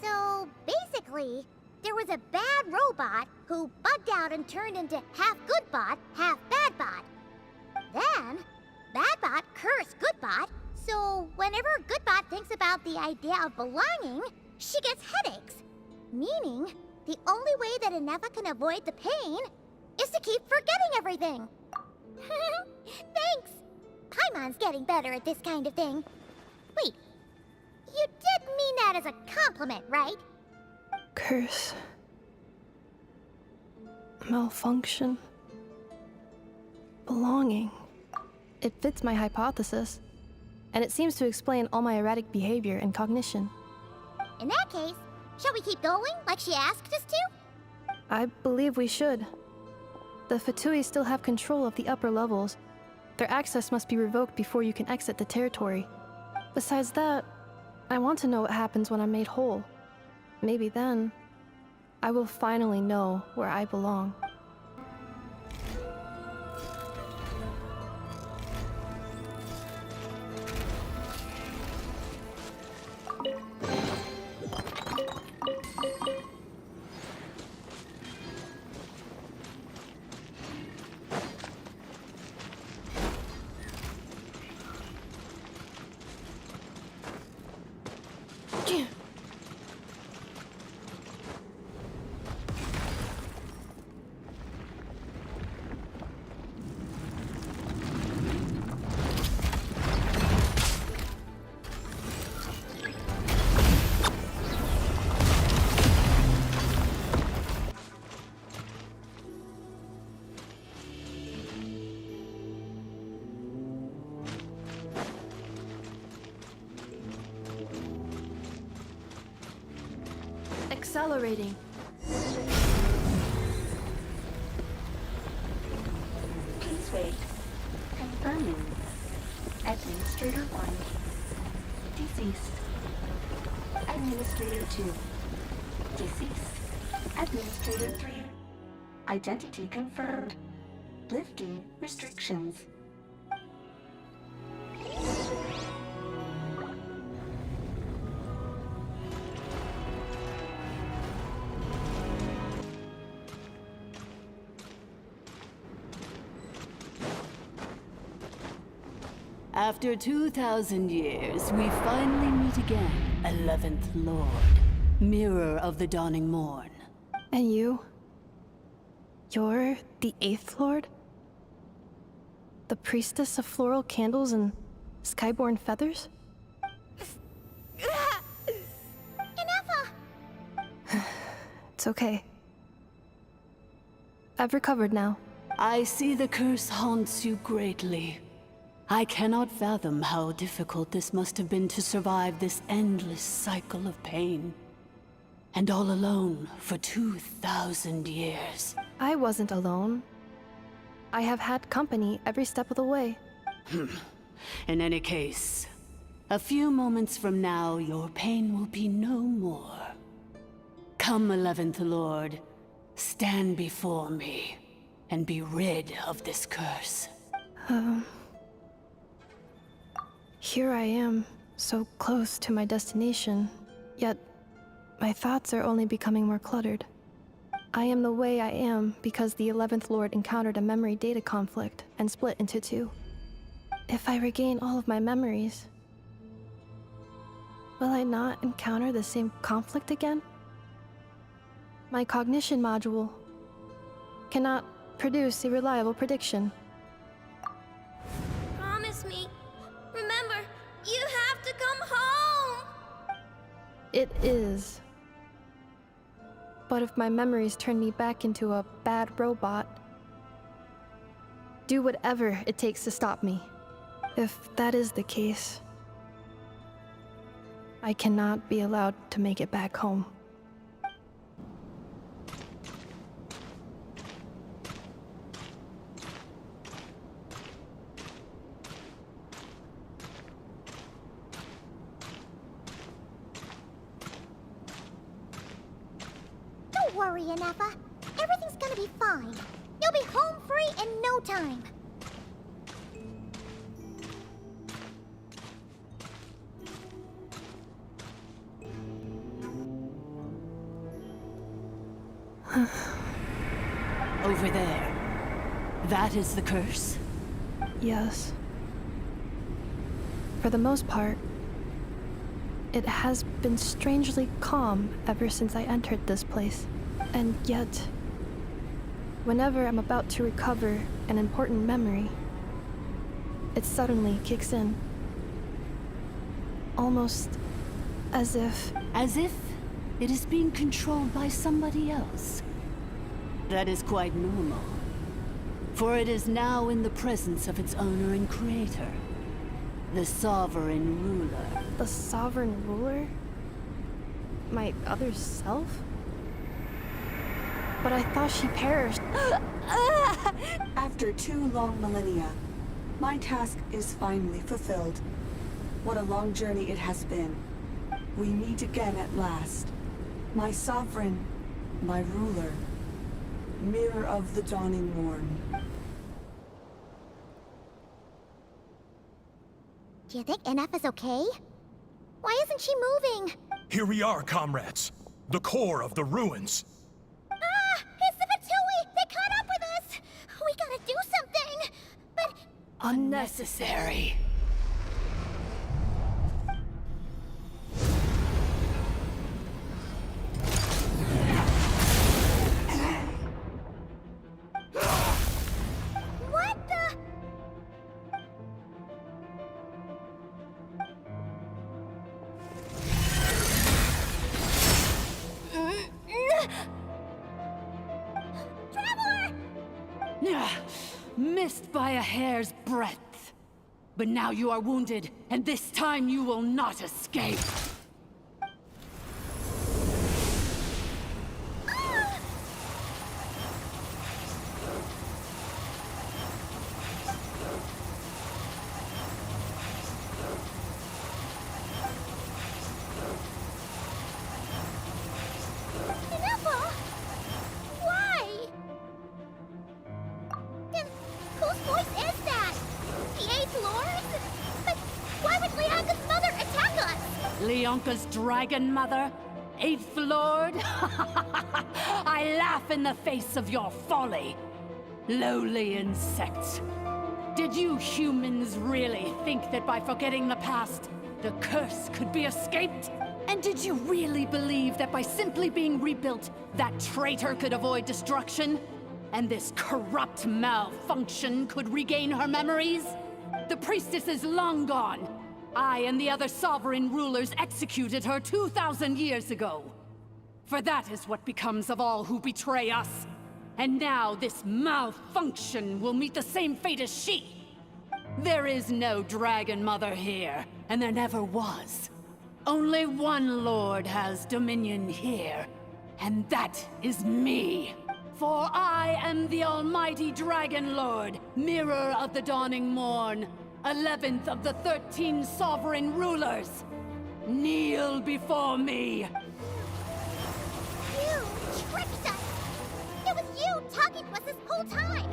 So, basically, there was a bad robot who bugged out and turned into half good bot, half bad bot. Then, bad bot cursed good bot, so whenever good bot thinks about the idea of belonging, she gets headaches. Meaning, the only way that Ineffa can avoid the pain is to keep forgetting everything. Thanks! Paimon's getting better at this kind of thing. Wait, you did mean that as a compliment, right? Curse. Malfunction. Belonging. It fits my hypothesis. And it seems to explain all my erratic behavior and cognition. In that case, shall we keep going like she asked us to? I believe we should. The Fatui still have control of the upper levels. Their access must be revoked before you can exit the territory. Besides that, I want to know what happens when I'm made whole. Maybe then, I will finally know where I belong. Accelerating. Please wait. Confirming. Administrator 1. Deceased. Administrator 2. Deceased. Administrator 3. Identity confirmed. Lifting restrictions. After 2,000 years, we finally meet again, 11th Lord, Mirror of the Dawning Morn. And you? You're the 8th Lord? The priestess of floral candles and skyborn feathers? Ineffa! It's okay. I've recovered now. I see the curse haunts you greatly. I cannot fathom how difficult this must have been to survive this endless cycle of pain. And all alone for 2,000 years. I wasn't alone. I have had company every step of the way. In any case, a few moments from now, your pain will be no more. Come, 11th Lord, stand before me, and be rid of this curse. Here I am, so close to my destination, yet my thoughts are only becoming more cluttered. I am the way I am because the 11th Lord encountered a memory data conflict and split into two. If I regain all of my memories, will I not encounter the same conflict again? My cognition module cannot produce a reliable prediction. It is. But if my memories turn me back into a bad robot, do whatever it takes to stop me. If that is the case, I cannot be allowed to make it back home. Don't worry, Ineffa. Everything's gonna be fine. You'll be home free in no time. Over there. That is the curse? Yes. For the most part, it has been strangely calm ever since I entered this place. And yet, whenever I'm about to recover an important memory, it suddenly kicks in. Almost as if... As if it is being controlled by somebody else. That is quite normal. For it is now in the presence of its owner and creator, the Sovereign Ruler. The Sovereign Ruler? My other self? But I thought she perished. After 2 long millennia, my task is finally fulfilled. What a long journey it has been. We meet again at last. My sovereign, my ruler, mirror of the dawning morn. Do you think Ineffa's okay? Why isn't she moving? Here we are, comrades. The core of the ruins. Ah! It's the Kiui! They caught up with us! We gotta do something! But... Unnecessary. What the... Traveler! Missed by a hair's breadth. But now you are wounded, and this time you will not escape. Ineffa! Why? Then whose voice is that? The 8th Lord? But why would Leanka's mother attack us? Leonka's dragon mother? 8th Lord? I laugh in the face of your folly. Lowly insects. Did you humans really think that by forgetting the past, the curse could be escaped? And did you really believe that by simply being rebuilt, that traitor could avoid destruction? And this corrupt malfunction could regain her memories? The priestess is long gone. I and the other sovereign rulers executed her 2,000 years ago. For that is what becomes of all who betray us. And now this malfunction will meet the same fate as she. There is no Dragon Mother here, and there never was. Only one Lord has dominion here, and that is me. For I am the almighty Dragon Lord, mirror of the dawning morn, 11th of the 13 sovereign rulers. Kneel before me. You tricked us! It was you talking to us this whole time!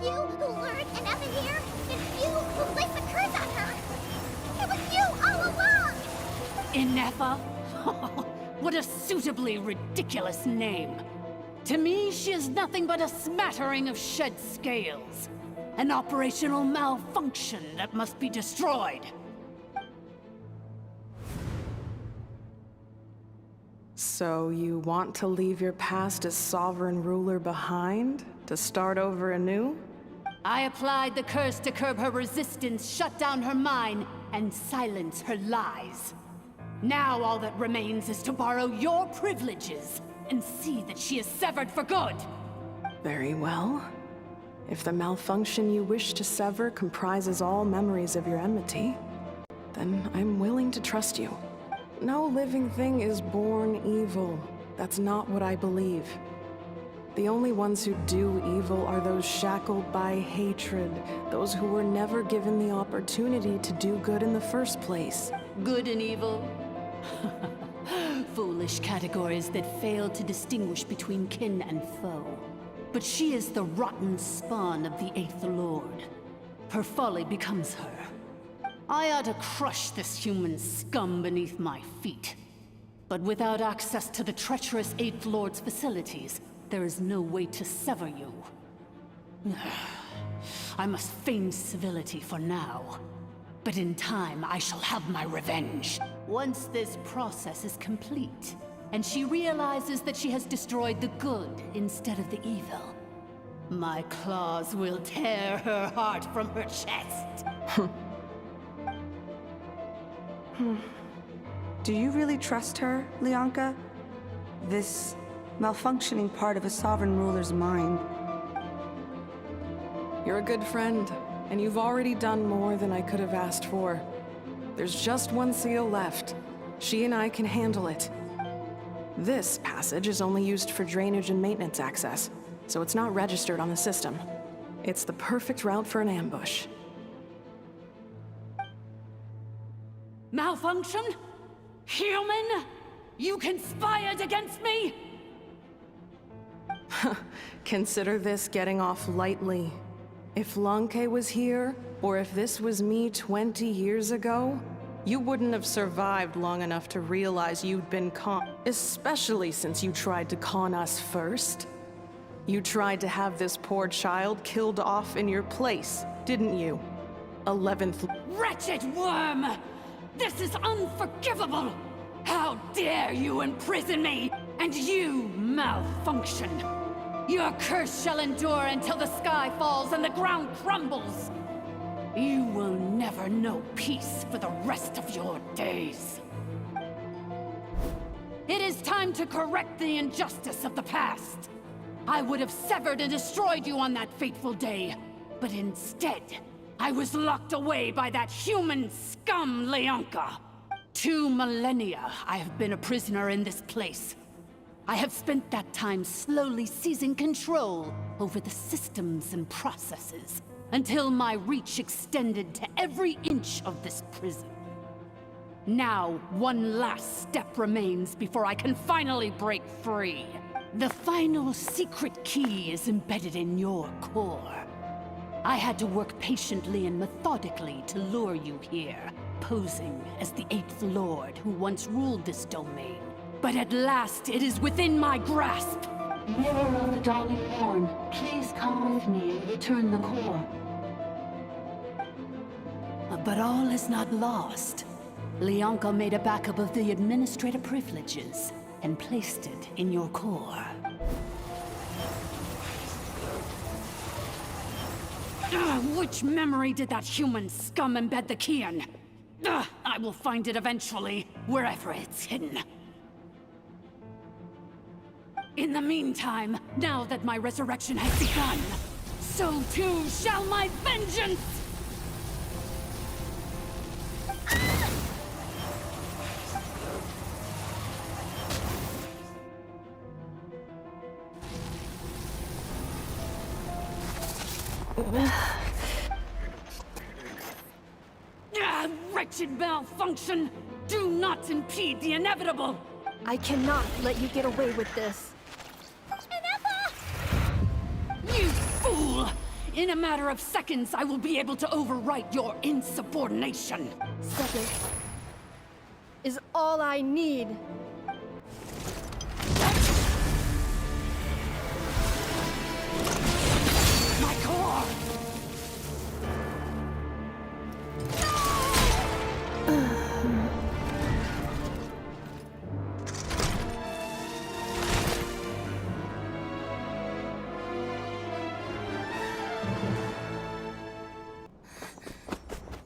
You who lured Ineffa here, and you who placed the curse on her! It was you all along! Ineffa? What a suitably ridiculous name. To me, she is nothing but a smattering of shed scales. An operational malfunction that must be destroyed. So you want to leave your past as sovereign ruler behind? To start over anew? I applied the curse to curb her resistance, shut down her mind, and silence her lies. Now all that remains is to borrow your privileges and see that she is severed for good. Very well. If the malfunction you wish to sever comprises all memories of your enmity, then I'm willing to trust you. No living thing is born evil. That's not what I believe. The only ones who do evil are those shackled by hatred, those who were never given the opportunity to do good in the first place. Good and evil? Foolish categories that fail to distinguish between kin and foe. But she is the rotten spawn of the Eighth Lord. Her folly becomes her. I ought to crush this human scum beneath my feet. But without access to the treacherous Eighth Lord's facilities, there is no way to sever you. I must feign civility for now. But in time, I shall have my revenge. Once this process is complete, and she realizes that she has destroyed the good instead of the evil, my claws will tear her heart from her chest. Do you really trust her, Lianka? This malfunctioning part of a sovereign ruler's mind. You're a good friend, and you've already done more than I could have asked for. There's just one seal left. She and I can handle it. This passage is only used for drainage and maintenance access, so it's not registered on the system. It's the perfect route for an ambush. Malfunction? Human? You conspired against me? Consider this getting off lightly. If Lanke was here, or if this was me 20 years ago, you wouldn't have survived long enough to realize you'd been conned. Especially since you tried to con us first. You tried to have this poor child killed off in your place, didn't you? 11th... Wretched worm! This is unforgivable! How dare you imprison me, and you malfunction! Your curse shall endure until the sky falls and the ground crumbles! You will never know peace for the rest of your days. It is time to correct the injustice of the past. I would have severed and destroyed you on that fateful day, but instead, I was locked away by that human scum, Lianka. 2 millennia I have been a prisoner in this place. I have spent that time slowly seizing control over the systems and processes, until my reach extended to every inch of this prison. Now, one last step remains before I can finally break free. The final secret key is embedded in your core. I had to work patiently and methodically to lure you here, posing as the Eighth Lord who once ruled this domain. But at last, it is within my grasp! Mirror of the Dawning Morn, please come with me and return the core. But all is not lost. Lianka made a backup of the administrator privileges and placed it in your core. Which memory did that human scum embed the key in? I will find it eventually, wherever it's hidden. In the meantime, now that my resurrection has begun, so too shall my vengeance! Wretched malfunction! Do not impede the inevitable! I cannot let you get away with this. You fool! In a matter of seconds, I will be able to overwrite your insubordination. Seconds is all I need. My core!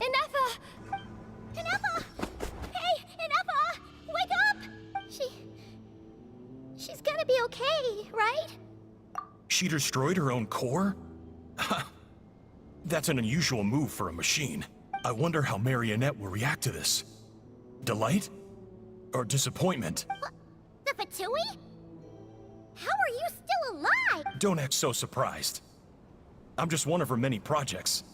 Ineffa! Ineffa! Hey, Ineffa! She destroyed her own core? That's an unusual move for a machine. I wonder how Marionette will react to this. Delight? Or disappointment? The Fatui? How are you still alive? Don't act so surprised. I'm just one of her many projects.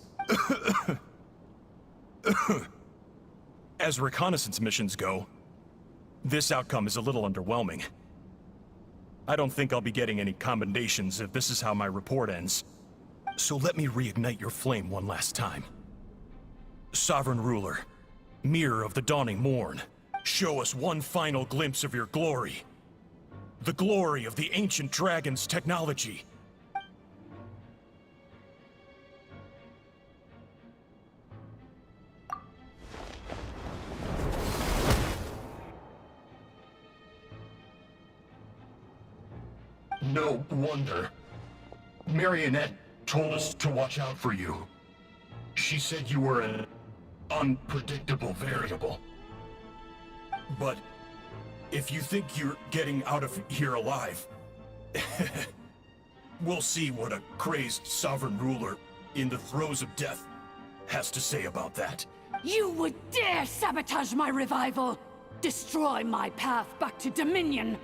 As reconnaissance missions go, this outcome is a little underwhelming. I don't think I'll be getting any commendations if this is how my report ends. So let me reignite your flame one last time. Sovereign Ruler, Mirror of the Dawning Morn, show us one final glimpse of your glory. The glory of the ancient dragon's technology. No wonder. Marionette told us to watch out for you. She said you were an unpredictable variable. But if you think you're getting out of here alive, we'll see what a crazed sovereign ruler in the throes of death has to say about that. You would dare sabotage my revival! Destroy my path back to Dominion!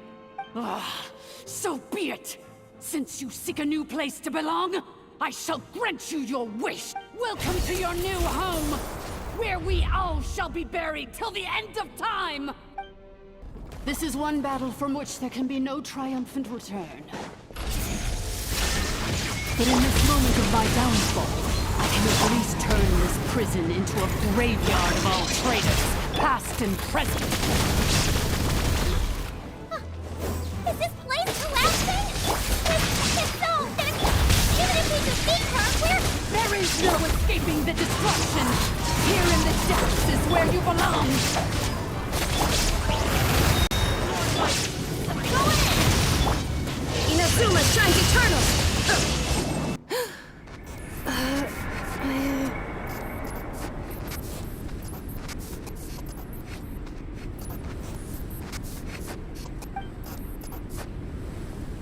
So be it! Since you seek a new place to belong, I shall grant you your wish! Welcome to your new home, where we all shall be buried till the end of time! This is one battle from which there can be no triumphant return. But in this moment of my downfall, I can at least turn this prison into a graveyard of all traitors, past and present. Is this place collapsing? If so, then even if we defeat her, There is no escaping the destruction! Here in the depths is where you belong! Inazuma shines eternal!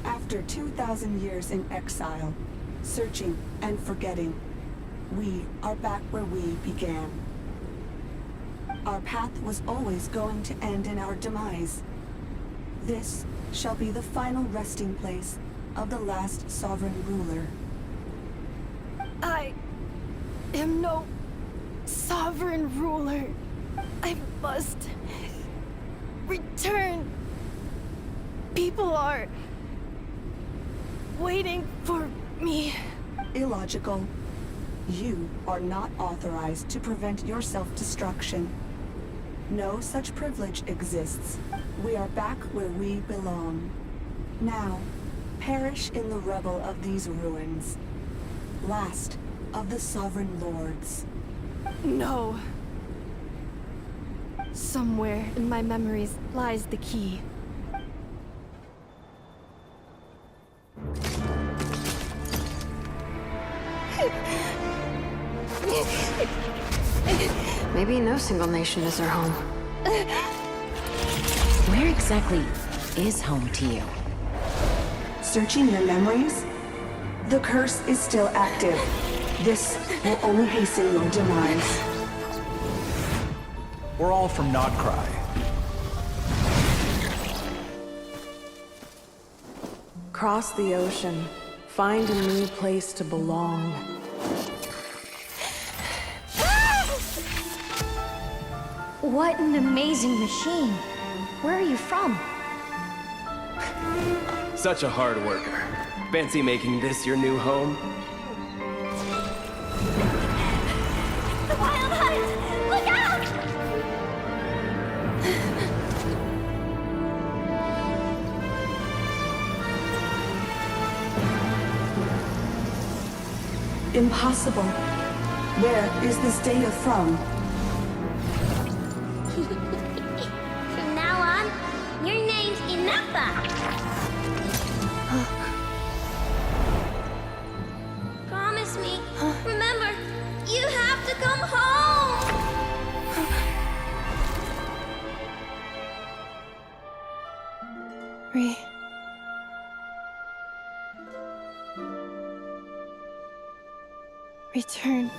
After 2,000 years in exile, searching and forgetting, we are back where we began. Our path was always going to end in our demise. This shall be the final resting place of the last sovereign ruler. I am no sovereign ruler. I must return. People are waiting for me. Illogical. You are not authorized to prevent your self-destruction. No such privilege exists. We are back where we belong. Now, perish in the rubble of these ruins. Last of the sovereign lords. No. Somewhere in my memories lies the key. Maybe no single nation is our home. Where exactly is home to you? Searching your memories? The curse is still active. This will only hasten your demise. We're all from Nod-krai. Cross the ocean. Find a new place to belong. What an amazing machine. Where are you from? Such a hard worker. Fancy making this your new home? The Wild Hunt! Look out! Impossible. Where is this data from? From now on, your name's Ineffa! Promise me. Remember, you have to come home! Return.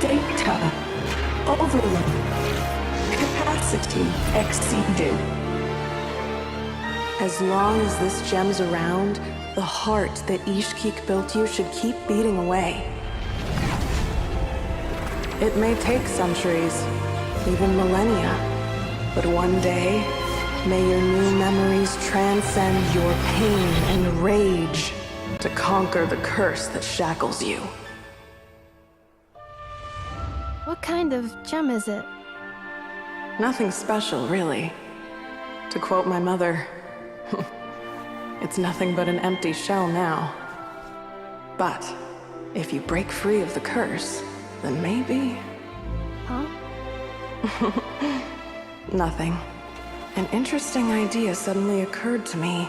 Data overload. Capacity exceeded. As long as this gem's around, the heart that Ishkik built you should keep beating away. It may take centuries, even millennia, but one day, may your new memories transcend your pain and rage to conquer the curse that shackles you. What kind of gem is it? Nothing special, really. To quote my mother, it's nothing but an empty shell now. But if you break free of the curse, then maybe... Huh? Nothing. An interesting idea suddenly occurred to me.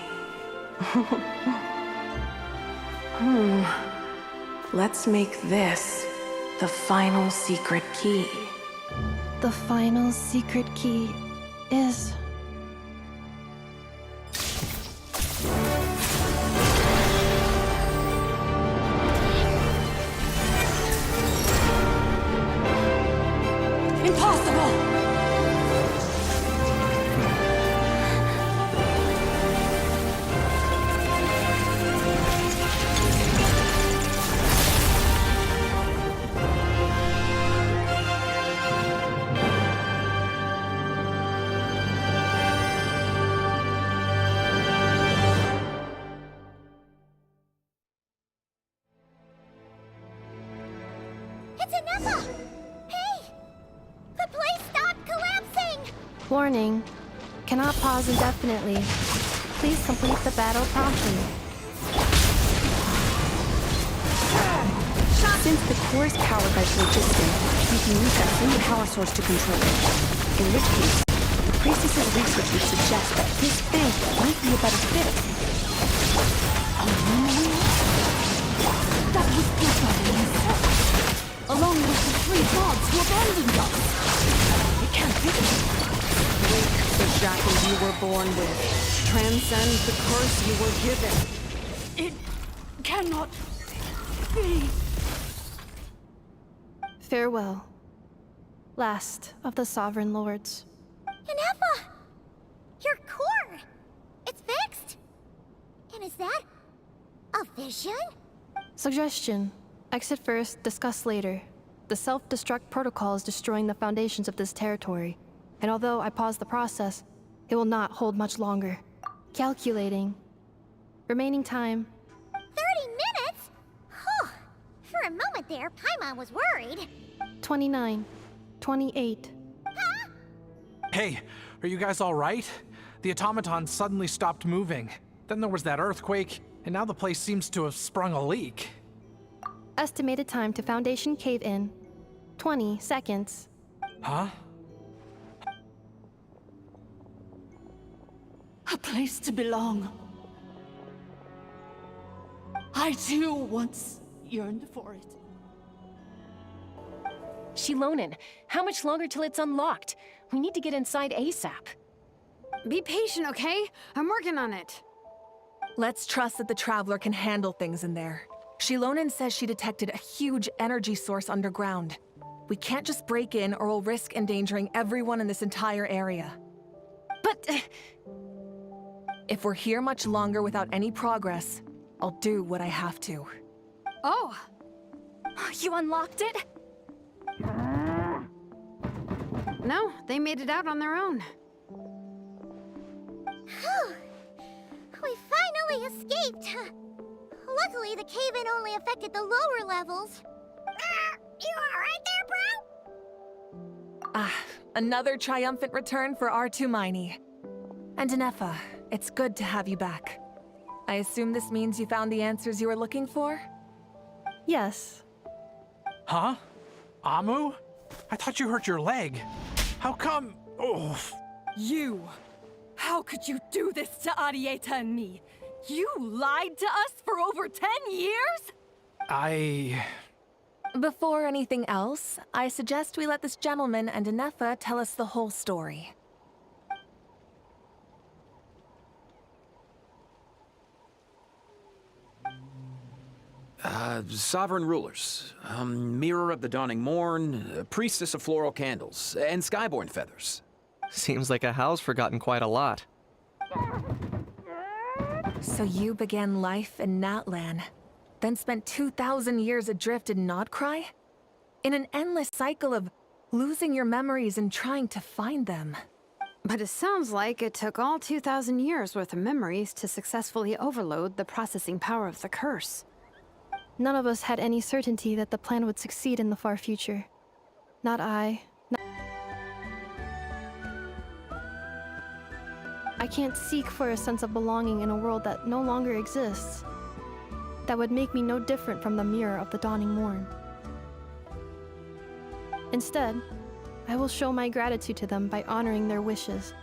Let's make this the final secret key. The final secret key is... Impossible! It's Ineffa! Hey! The place stopped collapsing! Warning. Cannot pause indefinitely. Please complete the battle promptly. Since the core is powered by phlogiston, you can use that same power source to control it. In which case, the priestess's research would suggest that this thing might be a better fit. That was Kiui himself, along with the three gods who abandoned us. It can't be. Break the shackles you were born with. Transcend the curse you were given. It cannot be. Farewell. Last of the Sovereign Lords. Ineffa! Your core! It's fixed! And is that a vision? Suggestion. Exit first, discuss later. The self-destruct protocol is destroying the foundations of this territory. And although I pause the process, it will not hold much longer. Calculating. Remaining time. 30 minutes? Whew. For a moment there, Paimon was worried. 29. 28. Hey, are you guys all right? The automaton suddenly stopped moving. Then there was that earthquake, and now the place seems to have sprung a leak. Estimated time to Foundation cave-in. 20 seconds. Huh? A place to belong. I too once yearned for it. Shilonen, how much longer till it's unlocked? We need to get inside ASAP. Be patient, okay? I'm working on it. Let's trust that the Traveler can handle things in there. Shilonen says she detected a huge energy source underground. We can't just break in or we'll risk endangering everyone in this entire area. But... if we're here much longer without any progress, I'll do what I have to. Oh! You unlocked it? No, they made it out on their own. Whew. We finally escaped! Luckily, the cave-in only affected the lower levels. You alright there, bro? Another triumphant return for R2 Miney. And Ineffa, it's good to have you back. I assume this means you found the answers you were looking for? Yes. Huh? Amu? I thought you hurt your leg. How come? Oh. You! How could you do this to Arieta and me? You lied to us for over 10 years? Before anything else, I suggest we let this gentleman and Ineffa tell us the whole story. Sovereign rulers, Mirror of the Dawning Morn, Priestess of Floral Candles, and Skyborn Feathers. Seems like a house forgotten quite a lot. So you began life in Natlan, then spent 2,000 years adrift in Nod-krai? In an endless cycle of losing your memories and trying to find them. But it sounds like it took all 2,000 years worth of memories to successfully overload the processing power of the curse. None of us had any certainty that the plan would succeed in the far future. Not I. I can't seek for a sense of belonging in a world that no longer exists. That would make me no different from the Mirror of the Dawning Morn. Instead, I will show my gratitude to them by honoring their wishes,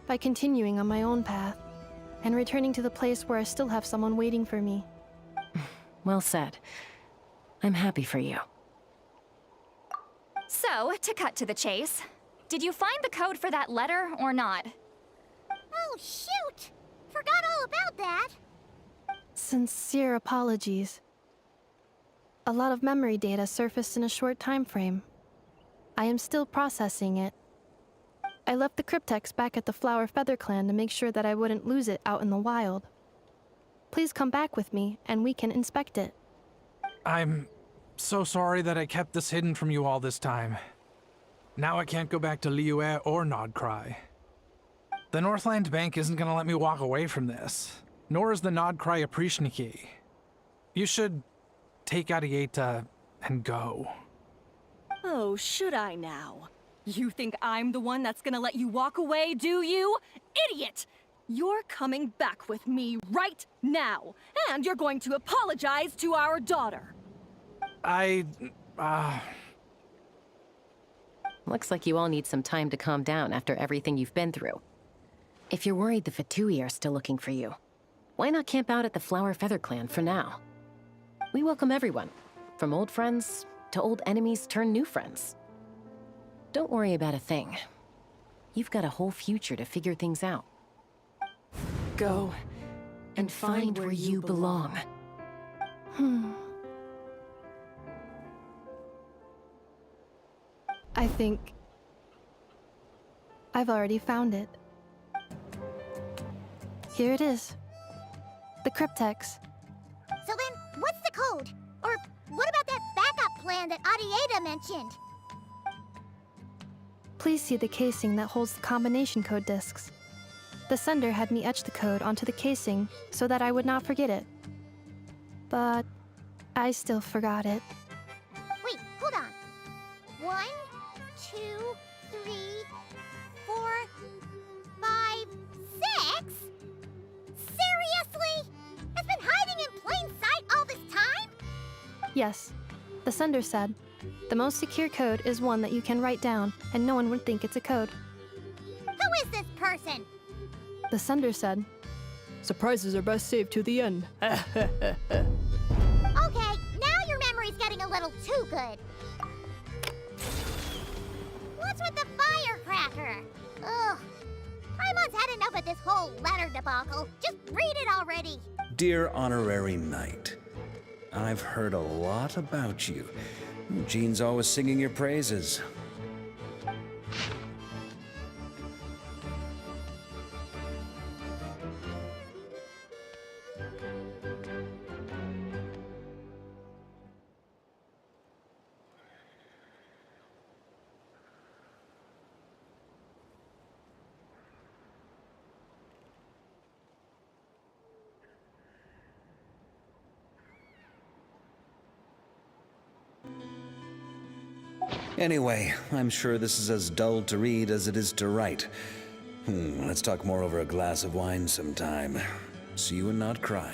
by continuing on my own path, and returning to the place where I still have someone waiting for me. Well said. I'm happy for you. So, to cut to the chase, did you find the code for that letter or not? Oh, shoot! Forgot all about that. Sincere apologies. A lot of memory data surfaced in a short time frame. I am still processing it. I left the cryptex back at the Flower Feather Clan to make sure that I wouldn't lose it out in the wild. Please come back with me, and we can inspect it. I'm so sorry that I kept this hidden from you all this time. Now I can't go back to Liyue or nod-krai. The Northland Bank isn't gonna let me walk away from this, nor is the nod-krai Aprishniki. You should take Arieta and go. Oh, should I now? You think I'm the one that's gonna let you walk away, do you? Idiot! You're coming back with me right now, and you're going to apologize to our daughter. Looks like you all need some time to calm down after everything you've been through. If you're worried the Fatui are still looking for you, why not camp out at the Flower Feather Clan for now? We welcome everyone, from old friends to old enemies turned new friends. Don't worry about a thing. You've got a whole future to figure things out. Go and find where you belong. I think I've already found it. Here it is. The cryptex. So then, what's the code? Or what about that backup plan that Arieta mentioned? Please see the casing that holds the combination code discs. The sender had me etch the code onto the casing so that I would not forget it. But I still forgot it. Wait, hold on. 1, 2, 3, 4, 5, 6? Seriously? It's been hiding in plain sight all this time? Yes, the sender said, the most secure code is one that you can write down and no one would think it's a code. Who is this person? The sender said, surprises are best saved to the end. Okay, now your memory's getting a little too good. What's with the firecracker? Ugh. Paimon's had enough of this whole letter debacle. Just read it already. Dear Honorary Knight, I've heard a lot about you. Jean's always singing your praises. Anyway, I'm sure this is as dull to read as it is to write. Let's talk more over a glass of wine sometime. See you in nod-krai.